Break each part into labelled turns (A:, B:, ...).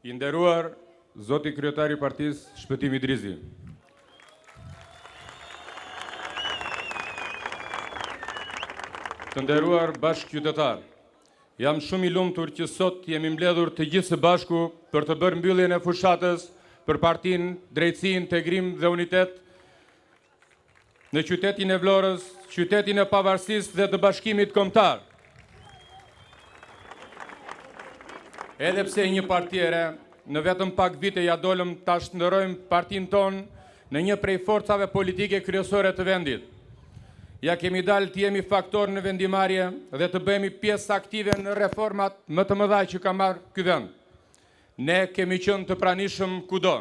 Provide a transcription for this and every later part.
A: I nderuar Zoti Kryetari i Partisë Shpëtim Idrizi. Të nderuar bashkëqytetar, jam shumë i lumtur që sot jemi mbledhur të gjithë së bashku për të bërë mbylljen e fushatës për Partinë Drejtësi, Integrim dhe Unitet në qytetin e Vlorës, qytetin e pavarësisë dhe të Bashkimit Kombëtar. Edhe pse një parti e re, në vetëm pak vite ja dolëm ta shndërrojmë partinë tonë në një prej forcave politike kryesore të vendit. Ja kemi dalë të jemi faktor në vendimarrje dhe të bëhemi pjesë aktive në reformat më të mëdha që ka marrë ky vend. Ne kemi qenë të pranishëm kudo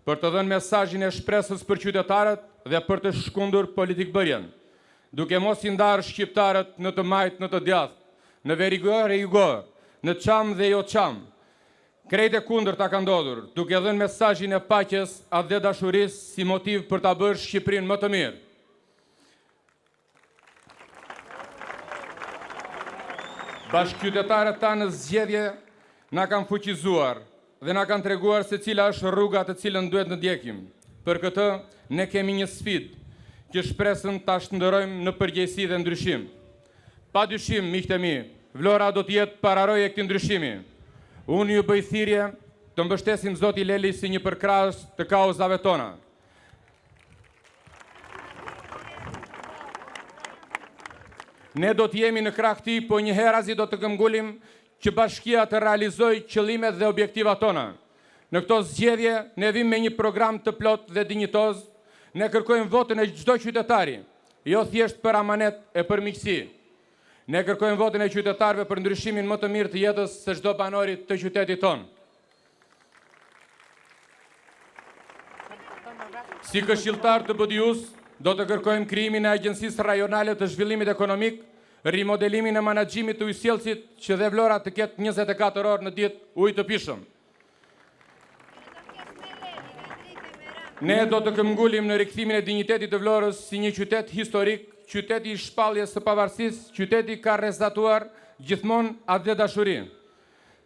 A: për të dhënë mesazhin e shpresës për qytetarët dhe për të shkundur politikbërjen, duke mos I ndarë shqiptarët në të majt, në të djathtë, në verigor e jugor, në çam dhe jo çam. Krejt e kundër ta ka ndodhur, duke dhënë mesazhin e paqes atë dhe dashurisë si motiv për ta bërë Shqipërinë më të mirë. Bashkëqytetarët tanë në zgjedhje na kanë fuqizuar dhe na kanë treguar se cila është rruga të cilën duhet të ndjekim. Për këtë, ne kemi një sfidë që shpresën ta shndërrojmë në përgjegjësi dhe ndryshim. Pa dyshim, miqtë e mi, Vlora do të jetë pararoje e këtij ndryshimi. Unë ju bëj thirrje të mbështesim Zoti Leli si një përkrahës të kauzave tona. Ne do të jemi në krah këtij, po një herazi do të këmbgulim që bashkia të realizojë qëllimet dhe objektivat tona. Në këto zgjedhje ne vim me një program të plot dhe dinjitoz. Ne kërkojmë votën e çdo qytetari, jo thjesht për amanet e për miqësi. Ne kërkojmë votën e qytetarëve për ndryshimin më të mirë të jetës së çdo banori të qytetit tonë. Si këshilltar të BDI-s, do të kërkojmë krijimin e Agjencisë Rajonale të Zhvillimit Ekonomik, rimodelimin e menaxhimit të ujësjellësit që dhe Vlora të ketë 24 orë në ditë ujë të pishëm. Ne do të këmbgulim në rikthimin e dinjitetit të Vlorës si një qytet historik, qyteti I shpalljes së pavarësisë, qyteti ka rrezatuar gjithmonë atë dhe dashuri.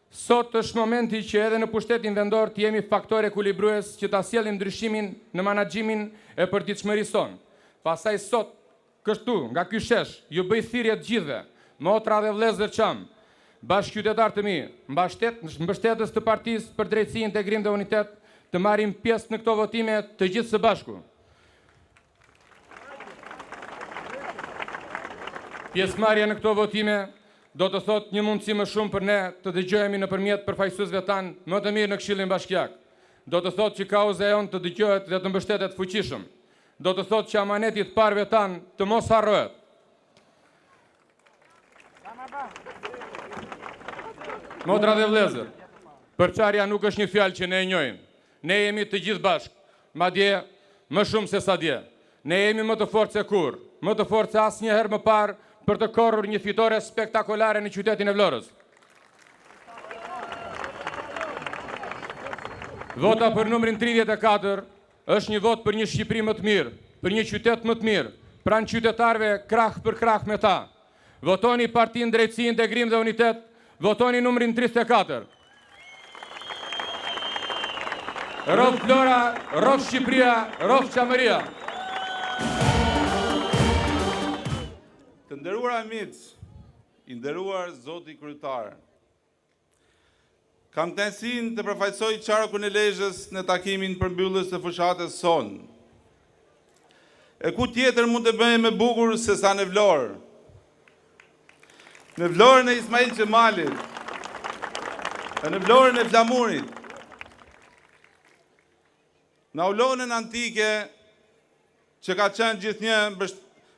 A: Sot është momenti që edhe në pushtetin vendor të jemi faktor ekuilibrues që ta sjellim ndryshimin në menaxhimin e përditshmërisë tonë. Pastaj sot, kështu, nga ky shesh, ju bëj thirrje të gjithëve, motra dhe vëllezër çam, bashkëqytetar të mi, mbështetës të Partisë për Drejtësi, Integrim dhe Unitet, të marrim pjesë në këto votime të gjithë së bashku. Pjesëmarrja në këto votime do të thotë një mundësi më shumë për ne të dëgjohemi nëpërmjet përfaqësuesve tanë më të mirë në Këshillin Bashkiak. Do të thotë që kauza jonë të dëgjohet dhe të mbështetet fuqishëm. Do të thotë që amaneti të parëve tanë të mos harrohet. Motra dhe vëllezër, përçarja nuk është një fjalë që ne e njohim. Ne jemi të gjithë bashkë, madje më shumë se sa dje. Ne jemi më të fortë se kurrë, më të fortë se asnjëherë më parë për të korrur një fitore spektakolare në qytetin e Vlorës. Vota për numrin 34 është një vot për një Shqipëri më të mirë, për një qytet më të mirë, pranë qytetarëve krah për krah me ta. Votoni Partinë Drejtësi, Integrim dhe Unitet, votoni numrin 34. Rof Vlora, rof Shqipëria, rof Çamëria.
B: Të nderuar miq, I nderuar Zoti Kryetar. Kam kënaqësinë të përfaqësoj qarkun e Lezhës në takimin përmbylljes të fushatës son. E ku tjetër mund të bëjmë më bukur se sa në Vlorë? Në Vlorën e Ismail Xhamalit, në Vlorën e Flamurit, në aulonën antike që ka qenë gjithnjë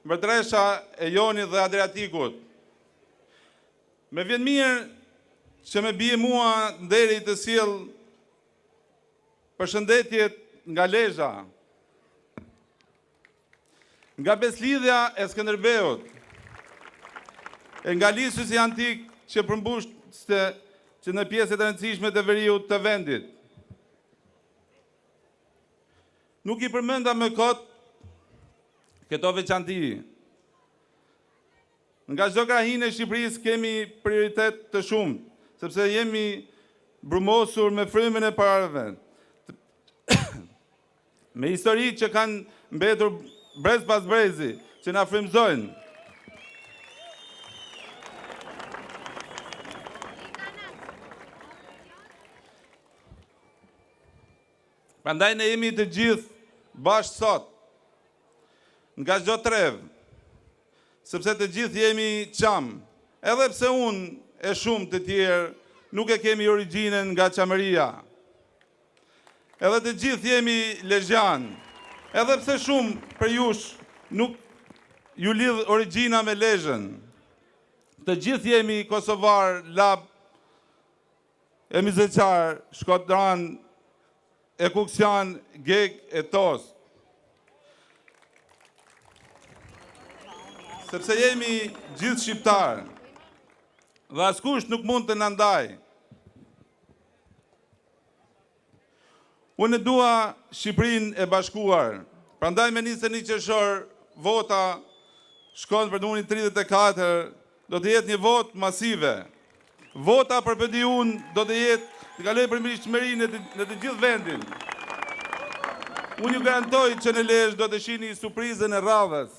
B: mbretëresha e Jonit dhe Adriatikut. Me vjen mirë që me bie mua nderi të sjell përshëndetjet nga Lezhë, nga Beslidhja e Skënderbeut, e nga Lisysi antik që përmbushte që në pjesët e rëndësishme të veriut të vendit. Nuk I përmenda më kot këto veçanti. Nga çdo krahinë e Shqipërisë kemi prioritet të shumë, sepse jemi brumosur me frymën e parave, me histori që kanë mbetur brez pas brezi, që na frymëzojnë. Prandaj ne jemi të gjithë bashkë sot, nga çdo trev, sepse të gjithë jemi qam, edhe pse unë e shumë të tjerë nuk e kemi origjinën nga qamëria. Edhe të gjithë jemi lezhjan, edhe pse shumë për jush nuk ju lidh origjina me lezhën. Të gjithë jemi kosovar, lab, e mizeqar, shkodran, e kuksian, geg, e tos. Sepse jemi gjithë shqiptarë, dhe askush nuk mund të na ndaj. Unë e dua Shqipërinë e bashkuar, prandaj me 21 qershor vota shkon për numrin 34, do të jetë një votë masive. Vota për PD-un do të jetë të kaloj për mirëqmërinë në të gjithë vendin. Unë ju garantoj që në Lezhë do të shihni surprizën e radhës.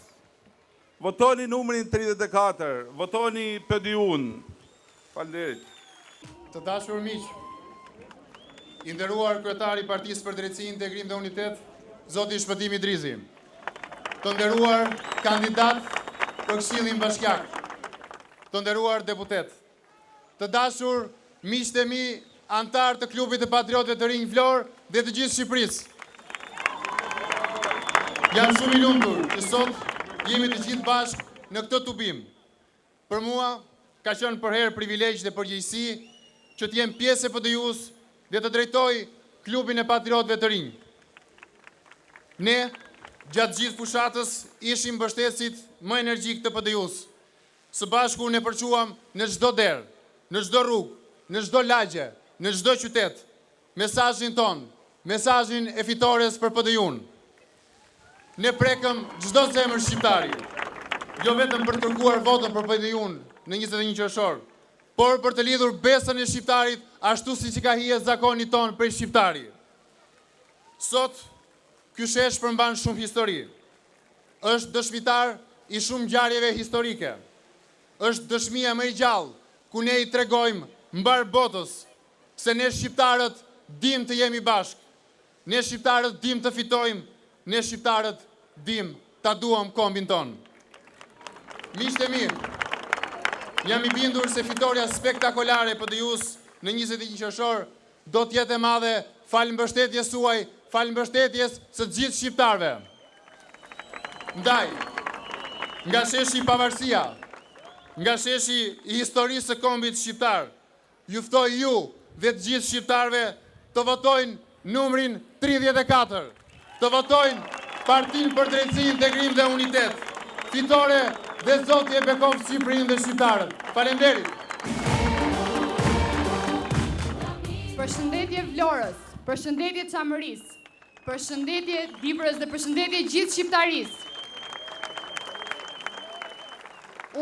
B: Votoni numrin 34, votoni PD-un. Faleminderit.
C: Të dashur miq, i nderuar kryetari i Partisë për Drejtësi, Integrim dhe Unitet, zoti Shpëtim Idrizi. Të nderuar kandidat për Këshillin Bashkiak. Të nderuar deputet. Të dashur miqtë e mi, antar të klubit të patriotëve të rinj Vlorë dhe të gjithë Shqipërisë. Jam shumë i lumtur që sot jemi të gjithë bashkë në këtë tubim. Për mua ka qenë përherë privilegj dhe përgjegjësi që të jem pjesë e PD-us dhe të drejtoj klubin e patriotëve të rinj. Ne, gjatë gjithë fushatës, ishim mbështetësit më energjik të PD-us. Së bashku ne përquam në çdo derë, në çdo rrugë, në çdo lagje, në çdo qytet, mesazhin ton, mesazhin e fitores për PD-un. Ne prekëm çdo zemër shqiptari, jo vetëm për të kërkuar votën për PD-un në 21 qershor, por për të lidhur besën e shqiptarit ashtu siç ka hije zakoni ton për shqiptari. Sot ky shesh përmban shumë histori. Është dëshmitar i shumë ngjarjeve historike. Është dëshmia më e gjallë ku ne i tregojmë mbar botës se ne shqiptarët dim të jemi bashkë. Ne shqiptarët dim të fitojmë, ne shqiptarët dim ta duam kombin ton. Miqtë e mi, jam i bindur se fitoria spektakolare e PD-us në 21 qershor do të jetë e madhe falë mbështetjes suaj, falë mbështetjes së gjithë shqiptarëve. Ndaj, nga sheshi pavarësia, nga sheshi i historisë së kombit shqiptar, ju ftoj ju dhe të gjithë shqiptarëve të votojnë numrin 34, të votojnë Partinë për Drejtësi, Integrim dhe Unitet, fitore dhe zoti e bekon Shqipërinë dhe shqiptarët. Faleminderit.
D: Përshëndetje Vlorës, përshëndetje Çamërisë, përshëndetje Dibrës dhe përshëndetje gjithë shqiptarisë.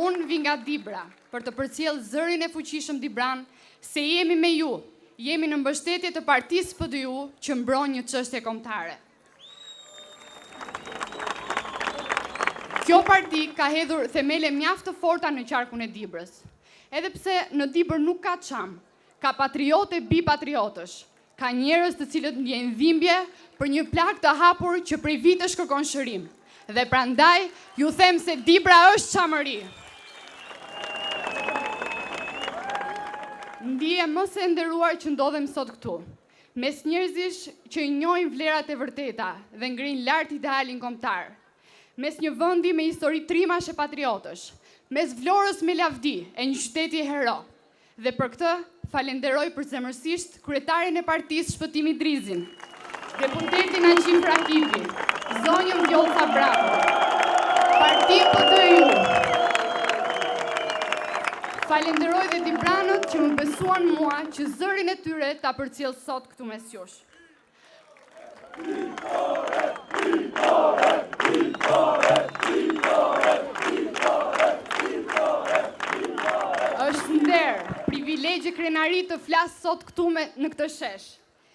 D: Unë vi nga Dibra për të përcjell zërin e fuqishëm Dibran se jemi me ju, jemi në mbështetje të Partisë PD-u që mbron një çështje kombëtare. Kjo parti ka hedhur themele mjaft të forta në qarkun e Dibrës. Edhe pse në Dibër nuk ka çam, ka patriote bi patriotësh, ka njerëz të cilët ndjejnë dhimbje për një plak të hapur që prej vitesh kërkon shërim. Dhe prandaj ju them se Dibra është çamëri. Ndihem më së nderuar që ndodhem sot këtu, mes njerëzish që i njohin vlerat e vërteta dhe ngrin lart idealin kombëtar. Mes një vendi me histori trimash e patriotësh, mes Vlorës me lavdi e një qyteti hero. Dhe për këtë falenderoj përzemërsisht kryetarin e Partisë Shpëtim Idrizin, deputetin Angjim Frakipi, zonjën Vjollca Bravo, Partinë PD-ju. Falenderoj dhe dibranët që më besuan mua që zërin e tyre ta përcjell sot këtu mes jush. Është nder privilegje krenari të flas sot këtu në këtë shesh.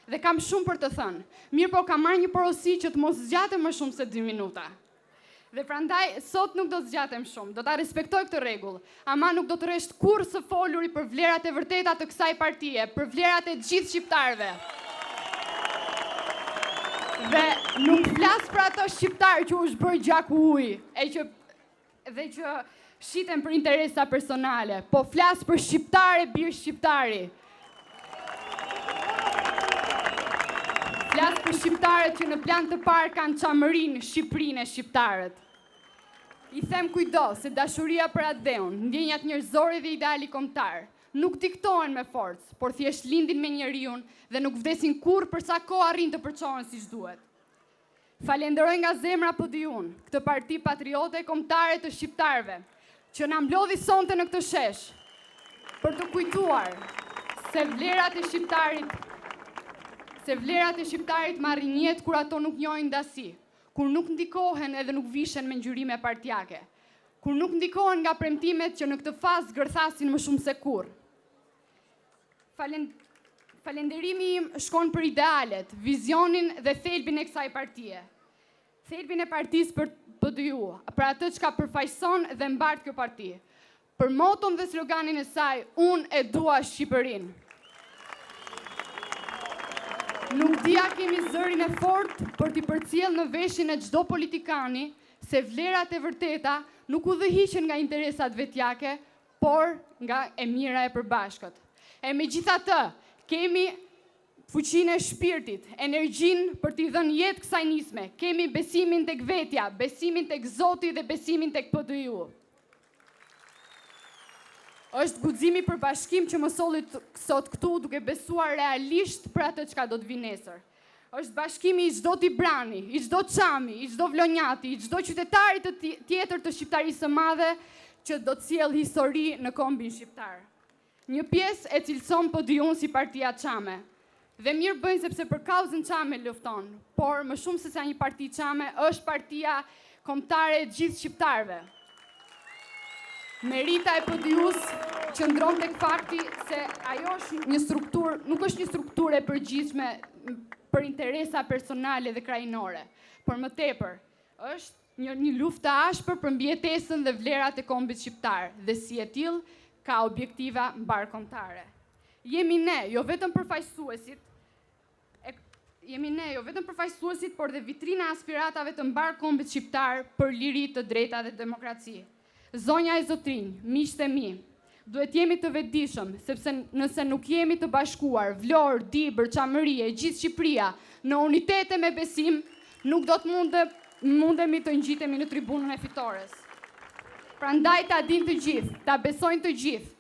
D: Dhe kam shumë për të thënë. Mirë po kam marrë një porosi që të mos zgjatem më shumë se 2 minuta. Dhe prandaj sot nuk do të zgjatem shumë, do ta respektoj këtë rregull, ama nuk do të rresht kurrë së foluri për vlerat e vërteta të kësaj partie, për vlerat e gjithë shqiptarëve. Dhe nuk flas për ato shqiptarë që është bërë gjaku ujë, dhe që shiten për interesa personale, po flas për shqiptare birë shqiptari. Flas për shqiptarët që në plan të parë kanë çamërinë Shqipërinë e shqiptarët. I them kujdo se dashuria për adeun, ndjenjat njerëzore dhe ideali kombëtar nuk diktohen me forcë, por thjesht lindin me njeriun dhe nuk vdesin kurrë për sa kohë arrin të përçohen siç duhet. Falenderoj nga zemra PD-un, këtë parti patriote e kombëtare të shqiptarëve, që na mblodhi sonte në këtë shesh, për të kujtuar se vlerat e shqiptarit marrin jetë kur ato nuk njohin dasi, kur nuk ndikohen edhe nuk vishen me ngjyrime partijake, kur nuk ndikohen nga premtimet që në këtë fazë gërthasin më shumë se kurrë. Falenderimi im shkon për idealet, vizionin dhe thelbin e kësaj partie. Thelbin e partisë për PD-ju, për atë që ka përfaqëson dhe mbart kjo parti. Për moton dhe sloganin e saj, unë e dua Shqipërinë. Nuk dia kemi zërin e fortë për t'i përcjell në veshin e çdo politikani se vlerat e vërteta nuk udhëhiqen nga interesat vetjake, por nga e mira e përbashkët. E megjithatë, kemi fuqinë e shpirtit, energjinë për t'i dhënë jetë kësaj nisme, kemi besimin tek vetja, besimin tek Zoti dhe besimin tek PD-ju. Është guximi për bashkim që më solli sot këtu duke besuar realisht për atë çka do të vi nesër. Është bashkimi i çdo Tibrani, i çdo Çami, i çdo Vlonjati, i çdo qytetari tjetër të shqiptarisë së madhe që do të sjellë histori në kombin shqiptar. Një pjesë e cilëson PD-un si partia Çame. Dhe mirë bëjnë sepse për kauzën Çame lufton, por më shumë se sa një parti Çame është partia kombëtare e gjithë shqiptarëve. Merita e PD-us qëndron tek fakti se ajo është një strukturë, nuk është një strukturë e përgjithshme për interesa personale dhe krajinore, por më tepër është një luftë e ashpër për mbijetesën dhe vlerat e kombit shqiptar, dhe si e tillë ka objektiva mbarkombëtare. Jemi ne, jo vetëm përfaqësuesit, por dhe vitrina e aspiratave të mbar kombit shqiptar për liri, të drejta dhe demokraci. Zonja e Zotrinj, miqtë e mi, duhet jemi të vetëdijshëm, sepse nëse nuk jemi të bashkuar, Vlorë, Dibër, Çamëri e gjithë Shqipëria në unitet e me besim, nuk do të mundemi të ngjitemi në tribunën e fitores. Prandaj ta dinë të gjithë, ta besojnë të gjithë,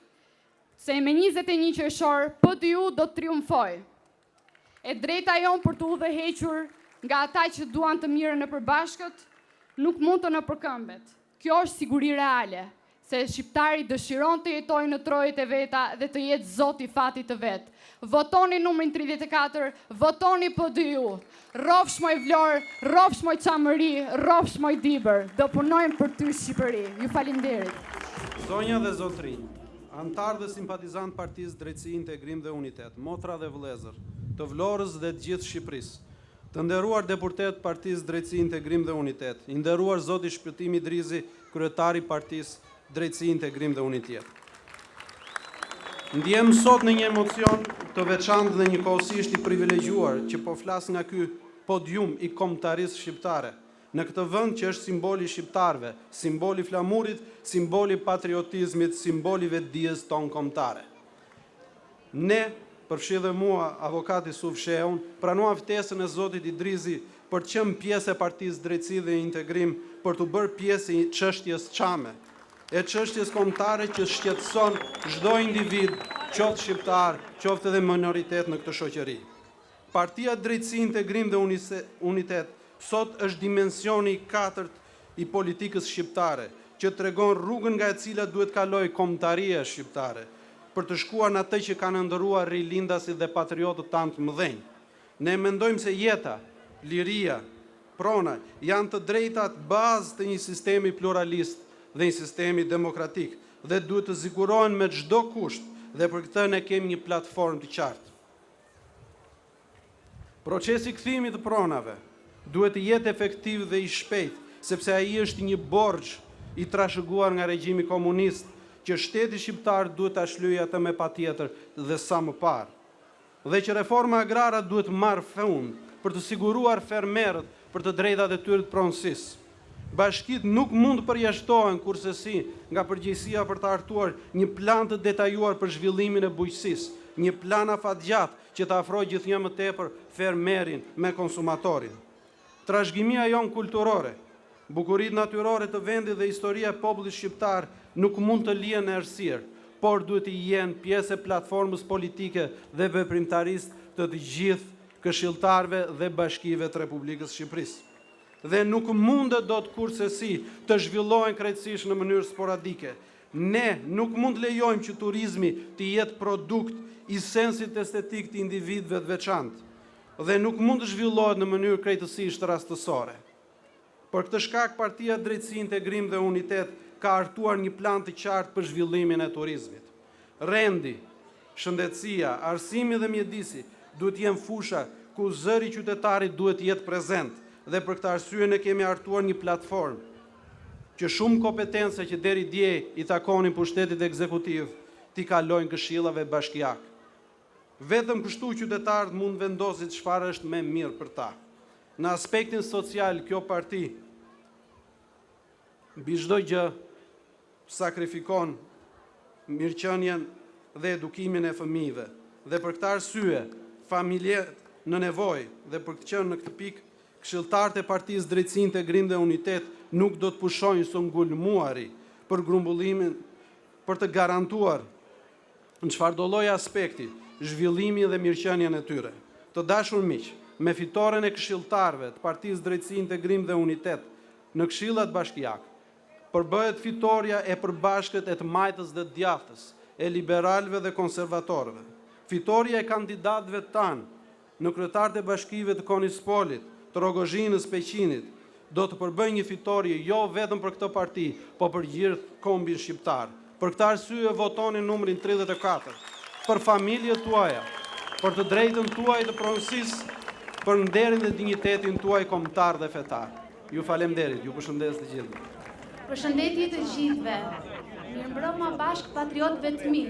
D: se me 21 qershor PD-ju do të triumfojë. E drejta jon për të udhëhequr nga ata që duan të mirën e përbashkët nuk mund të na përkëmbet. Kjo është siguri reale, se shqiptari dëshiron të jetojë në trojet e veta dhe të jetë zoti fatit të vet. Votoni numrin 34, votoni PD-ju. Rrofshmoj Vlorë, rrofshmoj Çamëri, rrofshmoj Dibër. Do punojmë për ty Shqipëri. Ju falenderit.
E: Zonja dhe zotrinj, antarë dhe simpatizant Partisë Drejtësi, Integrim dhe Unitet, motra dhe vëllezër, të Vlorës dhe të gjithë Shqipërisë, të nderuar deputet Partisë Drejtësi, Integrim dhe Unitet, i nderuar zoti Shpëtimi Drizi, kryetari Partisë Drejtësi, Integrim dhe Unitet. Ndjem sot në një emocion të veçantë dhe njëkohësisht i privilegjuar që po flas nga ky podium i kombëtarisë shqiptare, në këtë vend që është simboli shqiptarëve, simboli flamurit, simboli patriotizmit, simboli vetdijes tonë kombëtare. Ne, përfshi dhe mua, avokati Suf Sheun, pranua ftesën e zotit Idrizi për të qenë pjesë e Partisë Drejtësi dhe Integrim, për të bërë pjesë i çështjes Çame, e çështjes kombëtare që shqetëson çdo individ, qoftë shqiptar, qoftë edhe minoritet në këtë shoqëri. Partia Drejtësi, Integrim dhe Unitet sot është dimensioni i katërt i politikës shqiptare, që tregon rrugën nga e cila duhet kalojë kombëtaria shqiptare, për të shkuar në atë që kanë ndëruar rilindasit dhe patriotët tanë të mëdhenj. Ne mendojmë se jeta, liria, prona janë të drejtat bazë të një sistemi pluralist dhe një sistemi demokratik, dhe duhet të zigurohen me çdo kusht dhe për këtë ne kemi një platformë të qartë. Procesi kthimit të pronave duhet të jetë efektiv dhe i shpejt, sepse ai është një borxh i trashëguar nga regjimi komunist që shteti shqiptar duhet ta shlyejë atë me patjetër dhe sa më parë. Dhe që reforma agrare duhet marrë fund për të siguruar fermerët për të drejtat e tyre të pronësisë. Bashkitë nuk mund të përjashtohen kurse si nga përgjegjësia për të hartuar një plan të detajuar për zhvillimin e bujqësisë, një plan afatgjatë që të afrojë gjithnjë më tepër fermerin me konsumatorin. Trashëgimia jonë kulturore, bukuritë natyrore të vendit dhe historia e popullit shqiptar nuk mund të lihen në errësirë, por duhet të jenë pjesë e platformës politike dhe veprimtarisë të të gjithë këshilltarëve dhe bashkive të Republikës Shqipërisë. Dhe nuk mundet dot kurse si të zhvillohen krejtësisht në mënyrë sporadike. Ne nuk mund të lejojmë që turizmi të jetë produkt i sensit estetik të individëve të veçantë dhe nuk mund të zhvillohet në mënyrë krejtësisht rastësore. Për këtë shkak, Partia Drejtësi, Integrim dhe Unitet ka hartuar një plan të qartë për zhvillimin e turizmit. Rendi, shëndetësia, arsimi dhe mjedisi duhet jenë fusha ku zëri qytetarit duhet jetë prezent dhe për këtë arsye ne kemi hartuar një platformë që shumë kompetenca që deri dje i takonin pushtetit ekzekutiv t'i kalojnë këshillave bashkiake. Vetëm kështu qytetarët mund vendosin çfarë është më mirë për ta. Në aspektin social, kjo parti mbi çdo gjë sakrifikon mirëqenien dhe edukimin e fëmijëve. Dhe për këtë arsye, familjet në nevojë dhe për të qenë në këtë pikë, këshilltarët e Partisë Drejtësi, Integrim dhe Unitet nuk do të pushojnë së ngulmuari për grumbullimin, për të garantuar në çfarëdo lloj aspekti zhvillimin dhe mirëqenien e tyre. Të dashur miq, me fitoren e këshilltarëve të Partisë Drejtësi, Integrim dhe Unitet në këshillat bashkiake, përbëhet fitoria e përbashkët e të majtës dhe djathtës, e liberalëve dhe konservatorëve. Fitoria e kandidatëve tanë në kryetarët e bashkive të Konispolit, të Rogozhinës, Peqinit, do të përbëjë një fitorie jo vetëm për këtë parti, po për gjithë kombin shqiptar. Për këtë arsye votoni numrin 34, për familjet tuaja, për të drejtën tuaj të pronësisë, për nderin dhe dinjitetin tuaj kombëtar dhe fetar. Ju falemnderit, ju përshëndes të gjithë.
F: Përshëndetje të gjithëve. Mirëmbrëma bashk patriotëve të mi,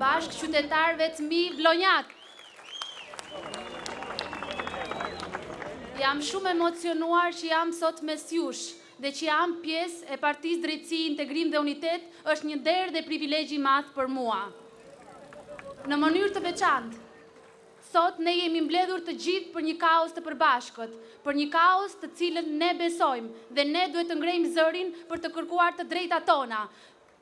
F: bashk qytetarëve të mi vlonjat. Jam shumë emocionuar që jam sot mes jush dhe që jam pjesë e Partisë Drejtësi, Integrim dhe Unitet është një derë dhe privilegj i madh për mua. Në mënyrë të veçantë, sot ne jemi mbledhur të gjithë për një kaos të përbashkët, për një kaos të cilën ne besojmë dhe ne duhet të ngrejmë zërin për të kërkuar të drejtat tona.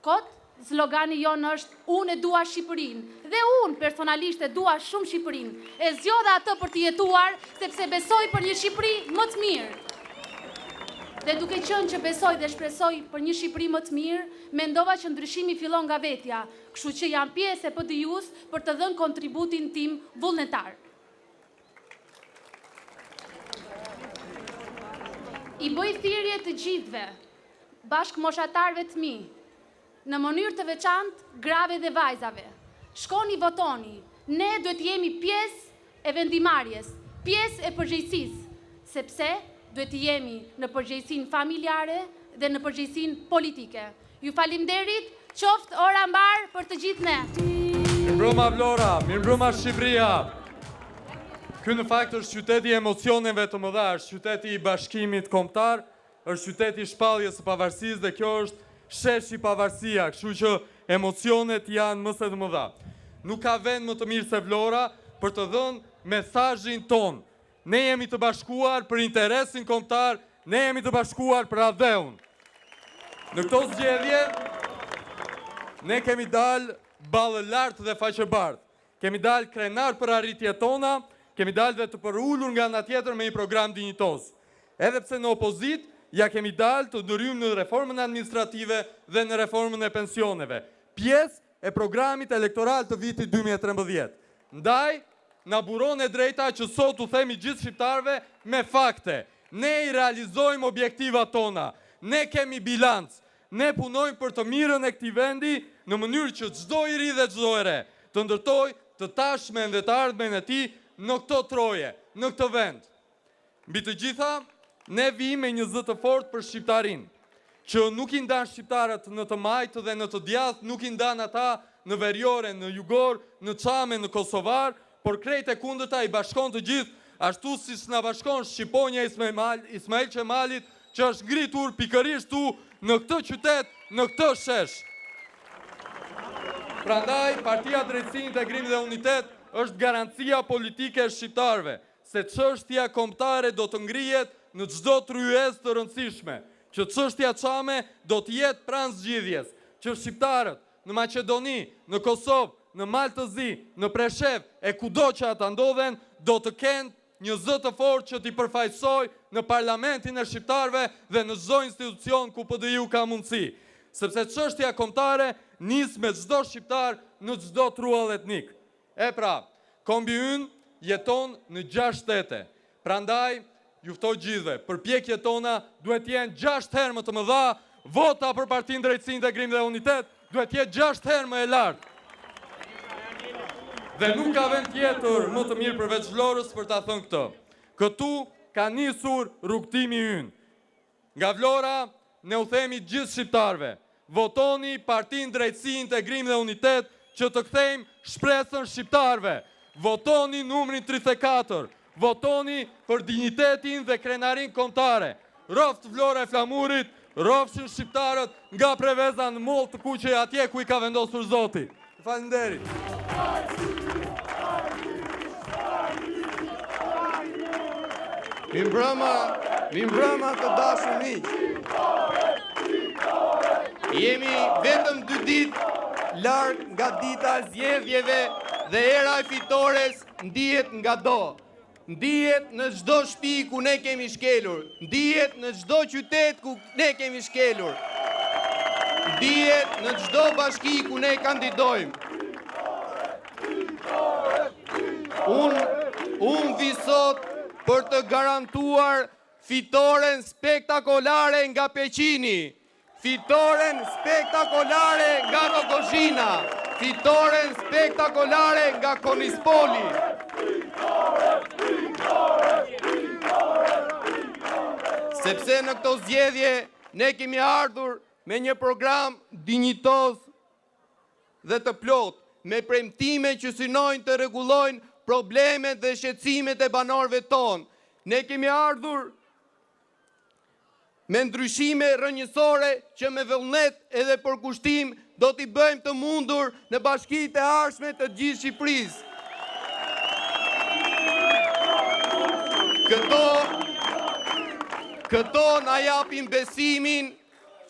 F: Kot, slogani jonë është unë e dua Shqipërinë dhe unë personalisht e dua shumë Shqipërinë. E zgjodha atë për të jetuar sepse besoj për një Shqipëri më të mirë. Dhe duke qenë që besoj dhe shpresoj për një Shqipëri më të mirë, mendova që ndryshimi fillon nga vetja, kështu që jam pjesë e PD-s për të dhënë kontributin tim vullnetar. I bëj thirrje të gjithëve, bashkëmoshatarëve të mi, në mënyrë të veçantë grave dhe vajzave. Shkoni votoni, ne duhet jemi pjesë e vendimarrjes, pjesë e përgjegjësisë, sepse duhet jemi në përgjegjësinë familjare dhe në përgjegjësinë politike. Ju falimderit, qoftë ora mbar për të gjithë ne.
G: Mirëmbrëma Vlora, mirëmbrëma Shqipëria. Ky në fakt është qyteti i emocioneve të mëdha, është qyteti i bashkimit kombëtar, është qyteti i shpalljes së pavarësisë dhe kjo është sheshi pavarësia, kështu që emocionet janë më së të mëdha. Nuk ka vend më të mirë se Vlora për të dhënë mesazhin ton. Ne jemi të bashkuar për interesin kombëtar, ne jemi të bashkuar për adheun. Në këto zgjedhje, ne kemi dalë ballë lartë dhe faqe bardhë. Kemi dalë krenar për arritjet tona, kemi dalë dhe të përullur nga ana tjetër me një program dinjitoz. Edhe pse në opozit, ja kemi dalë të ndërhyjmë në reformën administrative dhe në reformën e pensioneve. Pjesë e programit elektoral të vitit 2013. Ndaj, na buron e drejta që sot u themi gjithë shqiptarve me fakte. Ne i realizojmë objektivat tona. Ne kemi bilanc. Ne punojmë për të mirën e këtij vendi në mënyrë që çdo i ri dhe çdo e re, të ndërtoj të tashmen dhe të ardhmen e tij në këto troje, në këtë vend. Mbi të gjitha, ne vijmë me një zë të fortë për shqiptarin, që nuk i ndan shqiptarët në të majtë dhe në të djathtë, nuk i ndan ata në veriore, në jugor, në çame, në kosovar, por krejt e kundërta i bashkon të gjithë, ashtu siç na bashkon shqiponja Ismail Qemalit, që është ngritur pikërisht tu në këtë qytet, në këtë shesh. Prandaj, Partia Drejtësi, Integrim dhe Unitet është garancia politike e shqiptarëve, se çështja kombëtare do të ngrihet në çdo tryezë të rëndësishme, që çështja çame do të jetë pranë zgjidhjes, që shqiptarët në Maqedoni, në Kosovë, në Malë të Zi, në Preshev e kudo që ata ndodhen, do të kenë një zë të fortë që t'i përfaqësoj në parlamentin e shqiptarëve dhe në çdo institucion ku PDI-u ka mundësi. Sepse çështja kombëtare nis me çdo shqiptar në çdo truall etnik. E pra, kombi ynë jeton në 6 shtete. Prandaj, ju ftoj gjithëve, përpjekjet tona duhet jenë 6 herë më të mëdha, vota për Partinë Drejtësi, Integrim dhe Unitet duhet jetë 6 herë më e lartë. Dhe nuk ka vend tjetër më të mirë përveç Vlorës për ta thënë këtë. Këtu ka nisur rrugtimi ynë. Nga Vlora ne u themi gjithë shqiptarëve, votoni Partinë Drejtësi, Integrim dhe Unitet që të kthejmë shpresën shqiptarëve. Votoni numrin 34. Votoni për dinjitetin dhe krenarin kombëtare. Roft Vlora e Flamurit, rofshin shqiptarët nga Preveza në mollë të kuqe atje ku i ka vendosur Zoti. Faleminderit.
H: Mi mbrëma të dashur miq. Jemi vetëm 2 ditë larg nga dita e zgjedhjeve dhe era e fitores ndihet nga do. Ndihet në çdo shtëpi ku ne kemi shkelur, ndihet në çdo qytet ku ne kemi shkelur. Ndihet në çdo bashki ku ne kandidojmë. Unë vi sot për të garantuar fitoren spektakolare nga Peqini, fitoren spektakolare nga Rogozhina, fitoren spektakolare nga Konispoli. Sepse në këto zgjedhje ne kemi ardhur me një program dinjitoz dhe të plot, me premtime që synojnë të rregullojnë problemet dhe shqetësimet e banorëve tonë. Ne kemi ardhur me ndryshime rrënjësore që me vullnet edhe për kushtim do t'i bëjmë të mundur në bashkitë e ardhshme të gjithë Shqipërisë. Këto na japin besimin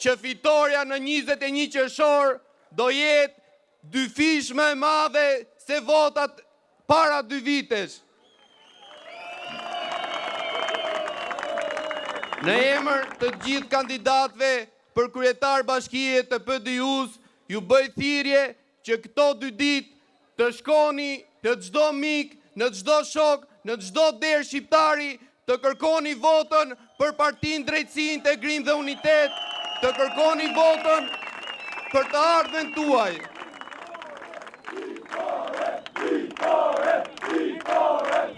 H: që fitoria në 21 qershor do jetë dyfish më e madhe se votat para 2 vitesh. Në emër të gjithë kandidatëve për kryetar bashkie të PDI-s, ju bëj thirrje që këto 2 ditë të shkoni të çdo mik, në çdo shok, në çdo derë shqiptari, të kërkoni votën për Partinë Drejtësi, Integrim dhe Unitet, të kërkoni votën për të ardhmen tuaj.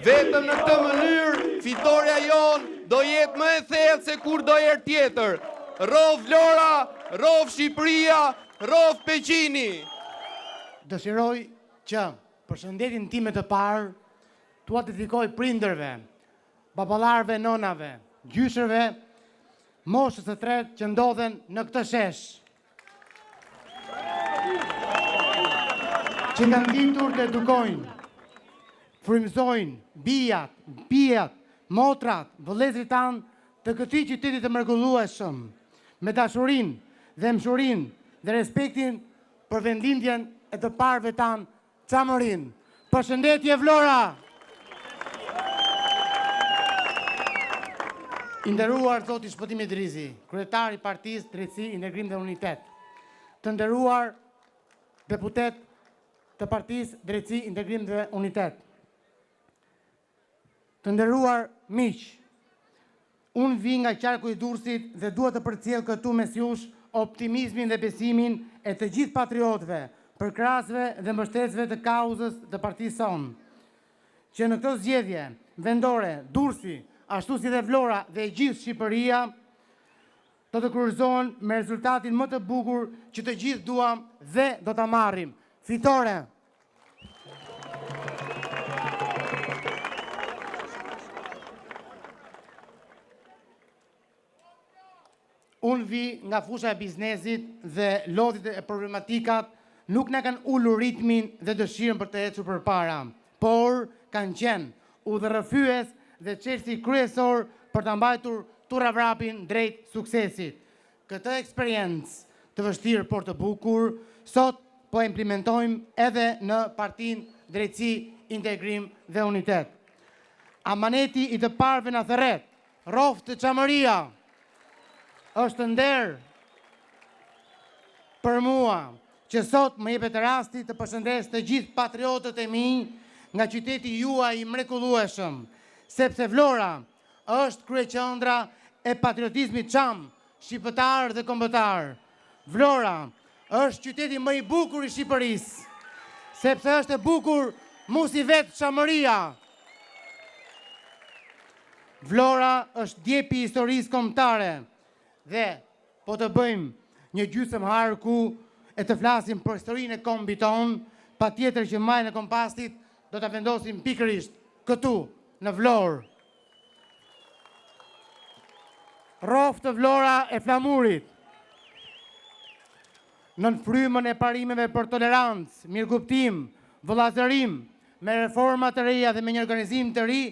H: Vetëm në këtë mënyrë, fitoria jonë do jetë më e thellë se kur do herë tjetër. Rov Vlora, rov Shqipëria, rov Peqini.
I: Dëshiroj që përshëndetin time të parë t'ua dedikoj prindërve, baballarëve, nonave, gjyshërve, moshës së tretë që ndodhen në këtë shesh. Që kanë ditur të edukojnë, frymëzojnë bijat, motrat, vëllezërit tanë të këtij qyteti të mrekullueshëm, me dashurinë dhe mshurinë dhe respektin për vendlindjen e të parëve tanë çamërin. Përshëndetje Vlora! I nderuar zoti Shpëtim Idrizi, kryetari i Partisë Drejtësi, Integrim dhe Unitet. Të nderuar deputet të Partisë Drejtësi, Integrim dhe Unitet. Të nderuar miq, unë vi nga qarku i Durrësit dhe dua të përcjell këtu mes jush optimizmin dhe besimin e të gjithë patriotëve për krasve dhe mbështetësve të kauzës të partisë sonë, që në këtë zgjedhje vendore, Durrësi, ashtu si dhe Vlora dhe gjithë Shqipëria, do të kryerëzohen me rezultatin më të bukur që të gjithë duam dhe do ta marrim. Fitore! Unë vi nga fusha e biznesit dhe lodhjet e problematikat nuk na kanë ulur ritmin dhe dëshirën për të ecur përpara, por kanë qenë udhërrëfyes dhe çelësi kryesor për ta mbajtur turravrapin drejt suksesit. Këtë eksperiencë të vështirë por të bukur, sot po e implementojmë edhe në Partinë Drejtësi, Integrim dhe Unitet. Amaneti i të parëve na thërret, rroft të Çamëria, është nder për mua që sot më jepet rasti të përshëndes të gjithë patriotët e mi nga qyteti juaj i mrekullueshëm, sepse Vlora është kryeqendra e patriotizmit çam, shqiptar dhe kombëtar. Vlora është qyteti më i bukur i Shqipërisë, sepse është e bukur mos i vetë Çamëria. Vlora është djepi i historisë kombëtare. Dhe po të bëjmë një gjysmë harku e të flasim për historinë e kombit ton, patjetër që majën e kompastit do ta vendosim pikërisht këtu në Vlorë. Rroft të Vlora e flamurit. Nën frymën e parimeve për tolerancë, mirëkuptim, vëllazërim, me reforma të reja dhe me një organizim të ri,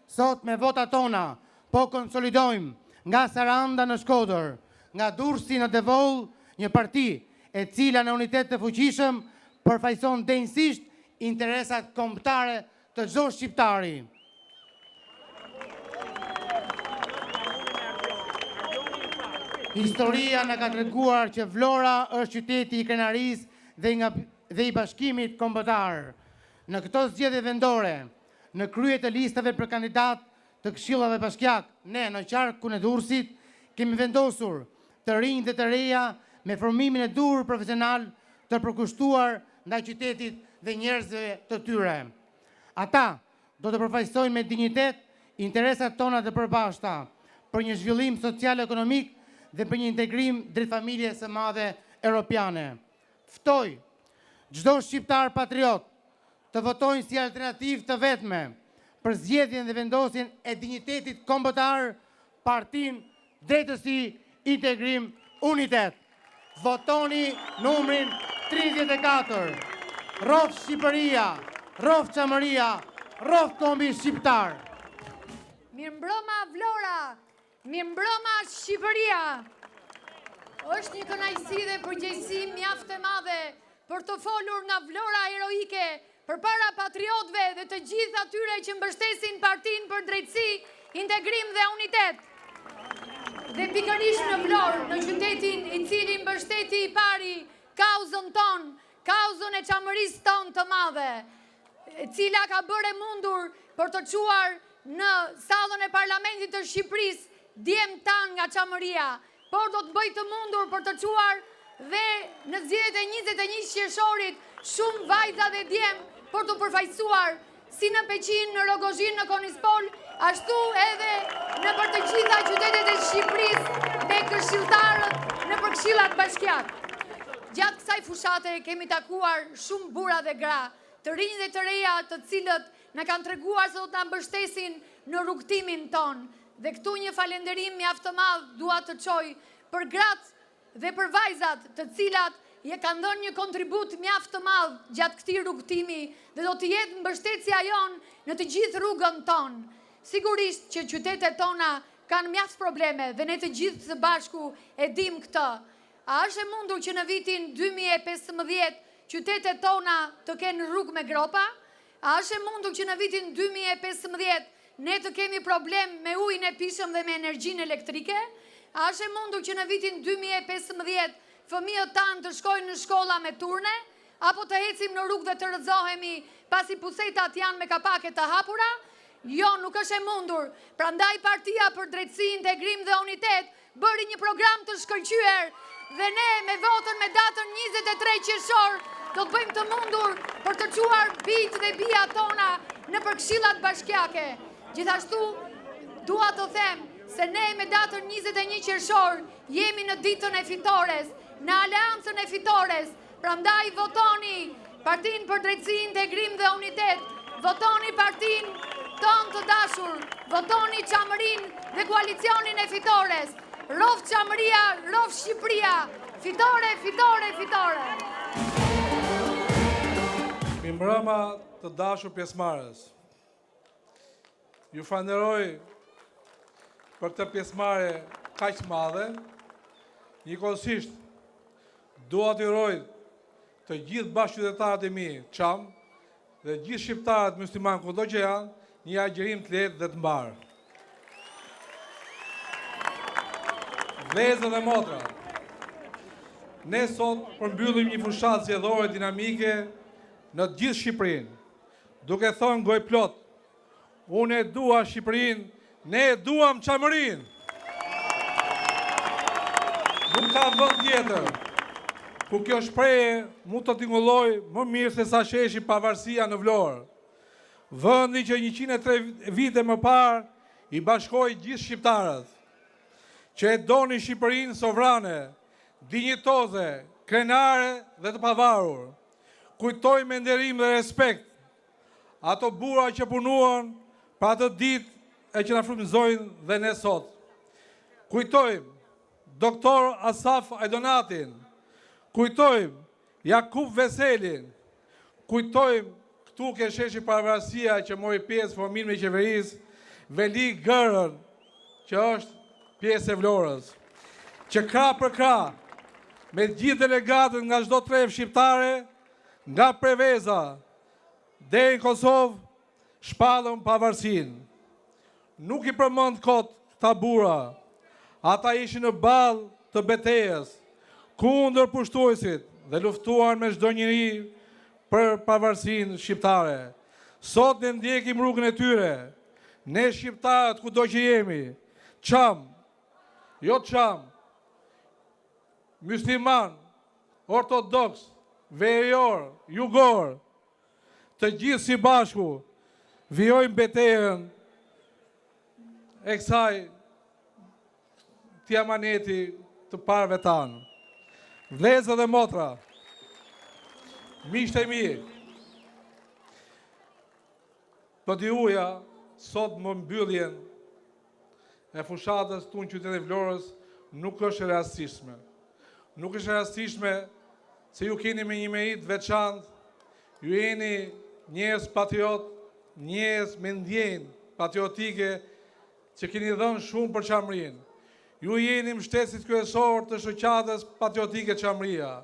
I: sot me votat tona po konsolidojmë nga Saranda në Shkodër, nga Durrësi në Devoll, një parti e cila në unitet të fuqishëm përfaqëson denjësisht interesat kombëtare të çdo shqiptari. Historia na ka treguar që Vlora është qyteti i krenarisë dhe i bashkimit kombëtar. Në këto zgjedhje vendore, në krye të listave për kandidat të këshillave bashkiak, ne në qarkun e Durrësit kemi vendosur të rinj dhe të reja me formimin e dur profesional të përkushtuar ndaj qytetit dhe njerëzve të tyre. Ata do të përfaqësojnë me dinjitet interesat tona të përbashkëta për një zhvillim social-ekonomik dhe për një integrim drejt familjes së madhe europiane. Ftoj çdo shqiptar patriot të votojnë si alternativë të vetme për zgjedhjen dhe vendosjen e dinjitetit kombëtar Partinë Drejtësi, Integrim, Unitet. Votoni numrin 34. Rroft Shqipëria, rroft Çamëria, rroft kombi shqiptar.
J: Mirëmbrëma Vlora, mirëmbrëma Shqipëria. Është një kënaqësi dhe përgjegjësi mjaft e madhe për të folur nga Vlora heroike përpara patriotëve dhe të gjithë atyre që mbështesin Partinë për Drejtësi, Integrim dhe Unitet. Dhe pikërisht në Vlorë, në qytetin i cili mbështeti i pari kauzën ton, kauzën e Çamërisë ton të madhe, e cila ka bërë mundur për të çuar në sallën e Parlamentit të Shqipërisë djem tan nga Çamëria, por do të bëj të mundur për të çuar dhe në zgjedhjet e 21 qershorit shumë vajza dhe djem për të përfaqësuar si në Peqin, në Rogozhin, në Konispol, ashtu edhe në për të gjitha qytetet e Shqipërisë me këshilltarët në për këshillat bashkiak. Gjatë kësaj fushate kemi takuar shumë burra dhe gra, të rinj dhe të reja, të cilët na kanë treguar se do të na mbështesin në rrugtimin ton. Dhe këtu një falënderim mjaft të madh dua të çoj për gratë dhe për vajzat, të cilat je kanë dhënë një kontribut mjaft të madh gjatë këtij rrugtimi dhe do të jetë mbështetësia jon në të gjithë rrugën ton. Sigurisht që qytetet tona kanë mjaft probleme dhe ne të gjithë së bashku e dim këtë. A është e mundur që në vitin 2015 qytetet tona të kenë rrugë me gropa? A është e mundur që në vitin 2015 ne të kemi problem me ujin e pishëm dhe me energjinë elektrike? A është e mundur që në vitin 2015 fëmijët tanë të shkojnë në shkolla me turne, apo të ecim në rrugë dhe të rrëzohemi pasi pusetat janë me kapake të hapura? Jo, nuk është e mundur. Prandaj Partia për Drejtësi, Integrim dhe Unitet bëri një program të shkëlqyer dhe ne me votën me datën 23 qershor do të bëjmë të mundur për të quar bijtë dhe bija tona në përkëshillat bashkiake. Gjithashtu, dua të them se ne me datën 21 qershor jemi në ditën e fitores, në aleancën e fitores, prandaj votoni Partinë për Drejtësi, Integrim dhe Unitet, votoni partinë tonë të dashur, votoni Qamërinë dhe koalicionin e fitores. Rof Qamëria, rof Shqipëria, fitore, fitore, fitore.
K: Mirëmbrëma të dashur pjesëmarrës. Ju falenderoj për këtë pjesëmarrje kaq të madhe. Njëkohësisht dua të uroj të gjithë bashkëqytetarët e mi, Çam, dhe gjithë shqiptarët musliman kudo që janë, një agjerim të lehtë dhe të mbarë. Vëllezër dhe motra, ne sot përmbyllim një fushatë zgjedhore dinamike në të gjithë Shqipërinë, duke thonë gojë plot, unë e dua Shqipërinë, ne e duam Qamërinë. Nuk ka vend tjetër ku kjo shprehje mund të tingëlloj më mirë se sa sheshi pavarësia në Vlorë. Vendi që 103 vite më parë i bashkoi gjithë shqiptarët, që e doni Shqipërinë sovrane, dinjitoze, krenare dhe të pavarur. Kujtoj me nderim dhe respekt ato burra që punuan për atë ditë e që na frymëzojnë dhe ne sot. Kujtojmë Doktor Asaf Ajdonatin, kujtojmë Jakub Veselin, kujtojmë këtu ke sheshi pavarësia që mori pjesë formimin e qeverisë, Veli Gërën, që është pjesë e Vlorës, që krah për krah, me gjithë delegatët nga çdo tref shqiptare, nga Preveza deri në Kosovë, shpallën pavarësinë. Nuk i përmend kot këta burra. Ata ishin në ballë të betejës, kundër pushtuesit dhe luftuan me çdo njeri për pavarësinë shqiptare. Sot ne ndjekim rrugën e tyre. Ne shqiptarët kudo që jemi, Çam, jo Çam, musliman, ortodoks, verior, jugor, të gjithë si bashku vijojmë betejën e kësaj të amaneti të parëve tanë. Vëllezër dhe motra, miqtë e mi, po diuja sot më mbylljen e fushatës tonë qytetit të Vlorës nuk është e rastishme. Nuk është e rastishme se ju keni me një merit veçantë, ju jeni njerëz patriot, njerëz me ndjenjë patriotike që keni dhënë shumë për Qamërinë. Ju jeni mbështetësit kryesor të shoqatës patriotike Qamëria.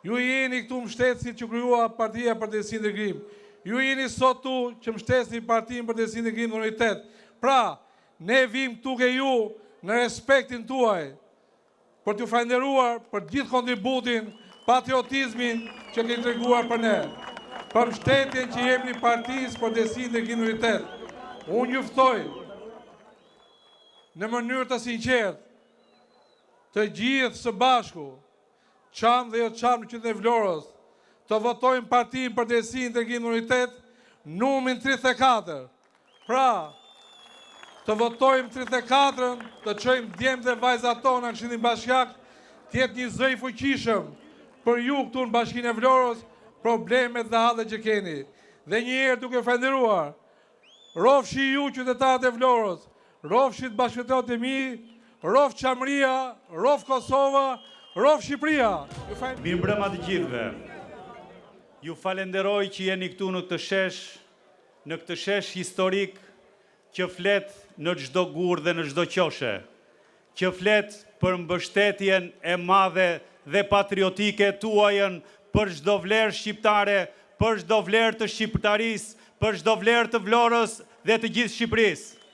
K: Ju jeni këtu mbështetësit që krijua Partia për Drejtësi dhe Integrim. Ju jeni sot tu që mbështesni Partinë për Drejtësi dhe Integrim dhe Unitet. Pra, ne vim këtu ke ju në respektin tuaj për t'ju falenderuar për gjithë kontributin, patriotizmin që keni treguar për ne. Për mbështetjen që jepni Partisë për Drejtësi dhe Integrim dhe Unitet. Unë ju ftoj në mënyrë të sinqertë të gjithë së bashku, Çam dhe jo Çam në qytetin e Vlorës, të votojnë Partinë për Drejtësi, Integrim dhe Unitet numrin 34. Pra, të votojmë 34-ën, të çojmë djemtë dhe vajzat tona në Këshillin Bashkiak, të jetë një zë i fuqishëm për ju këtu në Bashkinë e Vlorës, problemet dhe hallet që keni. Dhe një herë duke falenderuar, rofshi ju qytetarët e Vlorës, rofshit bashkëqytetarët e mi, rof Qamëria, rof Kosova, rof Shqipëria.
L: Mirëmbrëma të gjithëve. Ju falenderoj që jeni këtu në këtë shesh historik që flet në çdo gur dhe në çdo qoshe, që flet për mbështetjen e madhe dhe patriotike tuajën për çdo vlerë shqiptare, për çdo vlerë të shqiptarisë, për çdo vlerë të Vlorës dhe të gjithë Shqipërisë.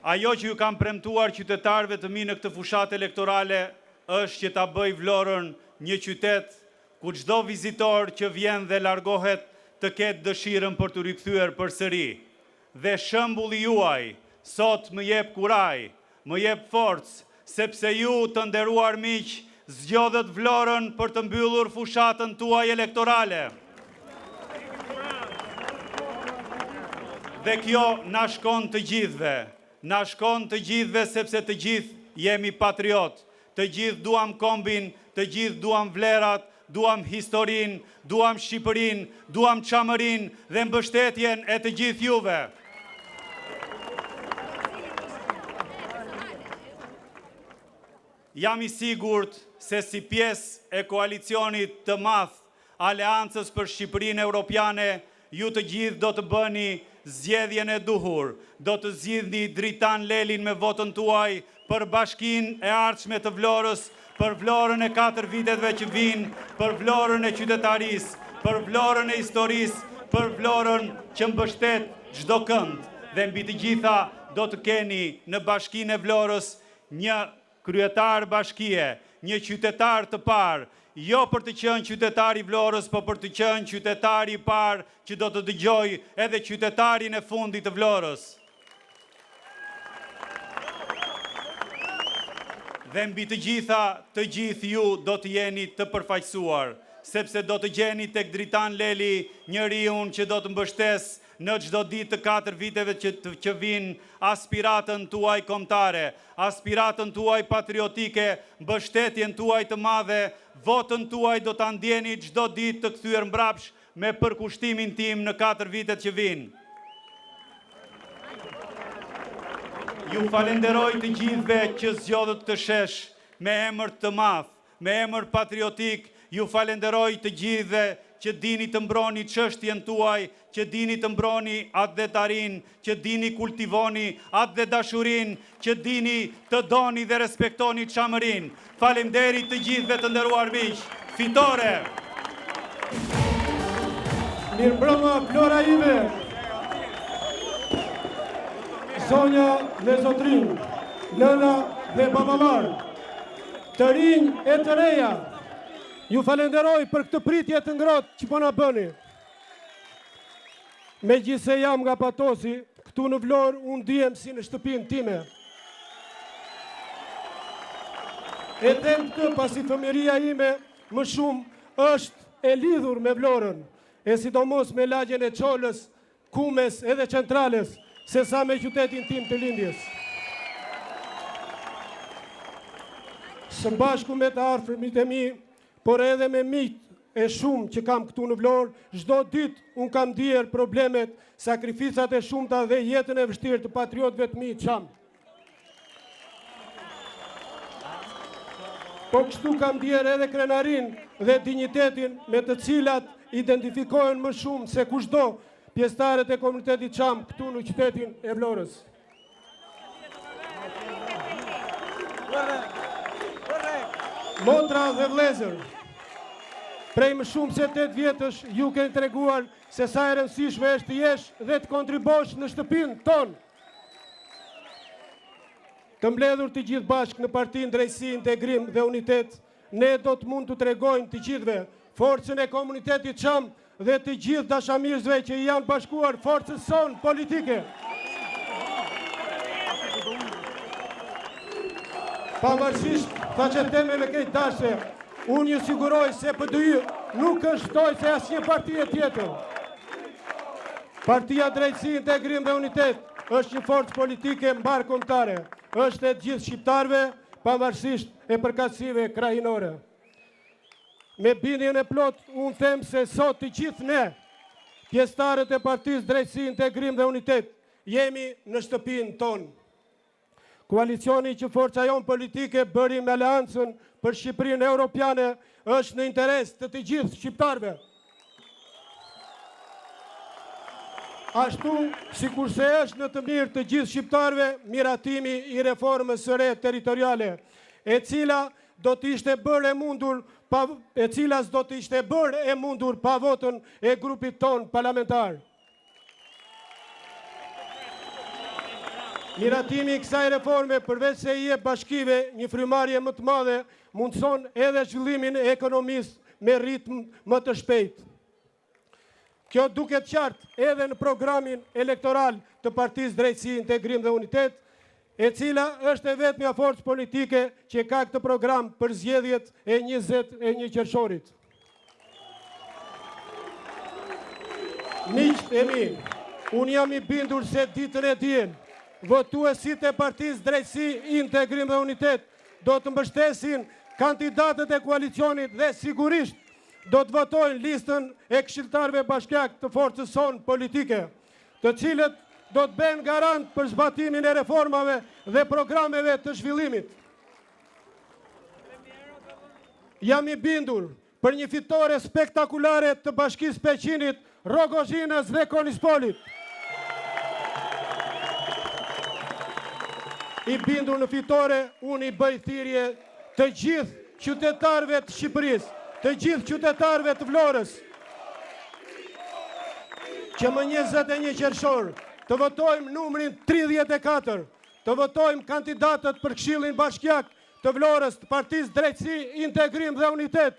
L: Ajo që ju kam premtuar qytetarëve të mi në këtë fushatë elektorale është që ta bëj Vlorën një qytet ku çdo vizitor që vjen dhe largohet të ketë dëshirën për të rikthyer përsëri. Dhe shembulli juaj sot më jep kuraj, më jep forcë sepse ju të nderuar miq, zgjodhët Vlorën për të mbyllur fushatën tuaj elektorale. Dhe kjo na shkon të gjithve. Na shkon të gjithve sepse të gjithë jemi patriot. Të gjithë duam kombin, të gjithë duam vlerat, duam historin, duam Shqipërin, duam çamërin dhe mbështetjen e të gjithë juve. Jam I sigurt se si pjesë e koalicionit të madh Aleancës për Shqipërinë Europiane, ju të gjithë do të bëni zgjedhjen e duhur, do të zgjidhni Dritan Lelin me votën tuaj për bashkinë e ardhshme të Vlorës, për Vlorën e 4 viteve që vinë, për Vlorën e qytetarisë, për Vlorën e historisë, për Vlorën që mbështet çdo kënd. Dhe mbi të gjitha do të keni në bashkinë e Vlorës një kryetar bashkie, një qytetar të parë, jo për të qenë qytetari Vlorës, po për të qenë qytetari I parë që do të dëgjoj edhe qytetarin e fundit të Vlorës. Dhe mbi të gjithë ju do të jeni të përfaqësuar, sepse do të gjeni tek Dritan Leli njeriun që do të mbështes në çdo ditë të 4 viteve që vinë aspiratën tuaj kombëtare, aspiratën tuaj patriotike, mbështetjen tuaj të madhe, votën tuaj do ta ndjeni çdo ditë të kthyer mbrapsh me përkushtimin tim në 4 vitet që vinë. Ju falenderoj të gjithëve që zgjodhët të shesh me emër të madh, me emër patriotik, ju falenderoj të gjithëve që dini të mbroni çështjen tuaj, që dini të mbroni atë dhetarin, që dini kultivoni atë dhe dashurin, që dini të doni dhe respektoni çamërin. Faleminderit të gjithëve të nderuar miq. Fitore!
M: Mirëmbrëma Vlora ime. Zonja dhe zotrin, nëna dhe babalar, të rinj e të reja, ju falenderoj për këtë pritje të ngrohtë që po na bëni. Megjithse jam nga Patosi, këtu në Vlorë unë ndihem si në shtëpinë time. E them këtë pasi fëmijëria ime më shumë është e lidhur me Vlorën, e sidomos me lagjen e Çolës, Kumes edhe Centrales, se sa me qytetin tim të lindjes. Së bashku me të afërmit e mi, por edhe me miq e shumë që kam këtu në Vlorë, çdo ditë unë kam ndier problemet, sakrificat e shumta dhe jetën e vështirë të patriotëve të mi çam. Po kështu kam ndier edhe krenarin dhe dinjitetin me të cilat identifikohen më shumë se kushdo pjesëtarët e komunitetit çam këtu në qytetin e Vlorës. Motra dhe vëllezër, prej më shumë se 8 vjetësh ju keni treguar se sa e rëndësishme është të jesh dhe të kontribosh në shtëpinë tonë. Të mbledhur të gjithë bashkë në Partinë Drejtësi, Integrim dhe Unitet, ne do të mund të tregojmë të gjithëve forcën e komunitetit çam dhe të gjithë dashamirësve që janë bashkuar forcës sonë politike. Pavarësisht thaçeteme me këtë dashje, unë ju siguroj se PDY nuk është ftoj se asnjë parti tjetër. Partia Drejtësi, Integrim dhe Unitet është një forcë politike mbarkombëtare, është e gjithë shqiptarëve, pavarësisht e përkatësive krajinore. Me bindjen e plot, unë them se sot të gjithë ne, pjesëtarët e Partisë Drejtësi, Integrim dhe Unitet, jemi në shtëpinë tonë. Koalicioni që forca jonë politike bëri me Aleancën për Shqipërinë Europiane është në interes të gjithë shqiptarëve. Ashtu, sikurse është në të mirë të gjithë shqiptarëve, miratimi I reformës së re territoriale, e cila do të ishte bërë e mundur pa votën e grupit ton parlamentar. Miratimi I kësaj reforme përveç se I jep bashkive një frymarrje më të madhe, mundson edhe zhvillimin e ekonomisë me ritëm më të shpejtë. Kjo duket qartë edhe në programin elektoral të Partisë Drejtësi, Integrim dhe Unitet, e cila është e vetmja forcë politike që ka këtë program për zgjedhjet e 21 qershorit. Miqtë e mi, unë jam i bindur se ditën e diel, votuesit e Partisë Drejtësi, Integrim dhe Unitet do të mbështesin kandidatët e koalicionit dhe sigurisht do të votojnë listën e këshilltarëve bashkiak të forcës sonë politike, të cilët do të bëjnë garant për zbatimin e reformave dhe programeve të zhvillimit. Jam i bindur për një fitore spektakulare të Bashkisë Peqinit, Rogozhinës dhe Konispolit. I bindur në fitore, unë i bëj thirrje të gjithë qytetarëve të Shqipërisë, të gjithë qytetarëve të Vlorës, që më 21 qershor të votojmë numrin 34, të votojmë kandidatët për Këshillin Bashkiak të Vlorës, të Partisë Drejtësi, Integrim dhe Unitet.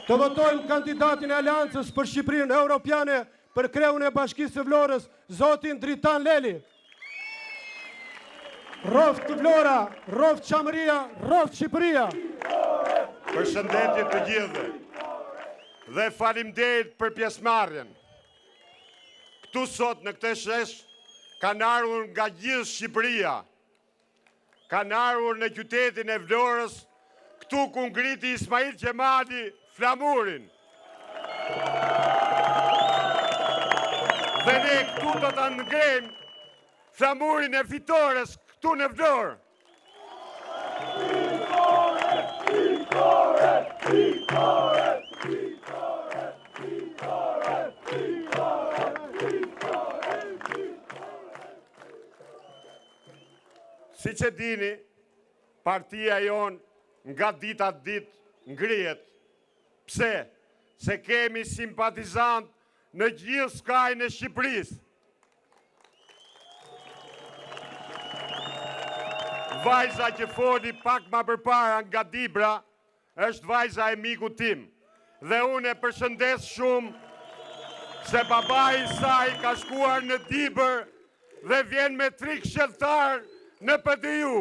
M: Të votojmë kandidatin e Aleancës për Shqipërinë Europiane për kreun e Bashkisë së Vlorës, zotin Dritan Leli. Roft Vlora, roft Çamëria, roft Shqipëria.
N: Përshëndetje të gjithëve dhe faleminderit për pjesëmarrjen. Këtu sot në këtë shesh kanë ardhur nga gjithë Shqipëria. Kanë ardhur në qytetin e Vlorës, këtu ku ngriti Ismail Qemali flamurin. Dhe ne këtu do ta ngrejmë flamurin e fitores këtu në Vlorë. Si që dini, partia jonë nga dita ditë ngrihet. Pse? Se kemi simpatizant në gjithë skajnë e Shqipërisë. Vajza që foli pak ma përpara nga Dibra, është vajza e miku tim. Dhe unë e përshëndes shumë se babai i saj ka shkuar në Dibër dhe vjen me 3 këshilltar në PDU.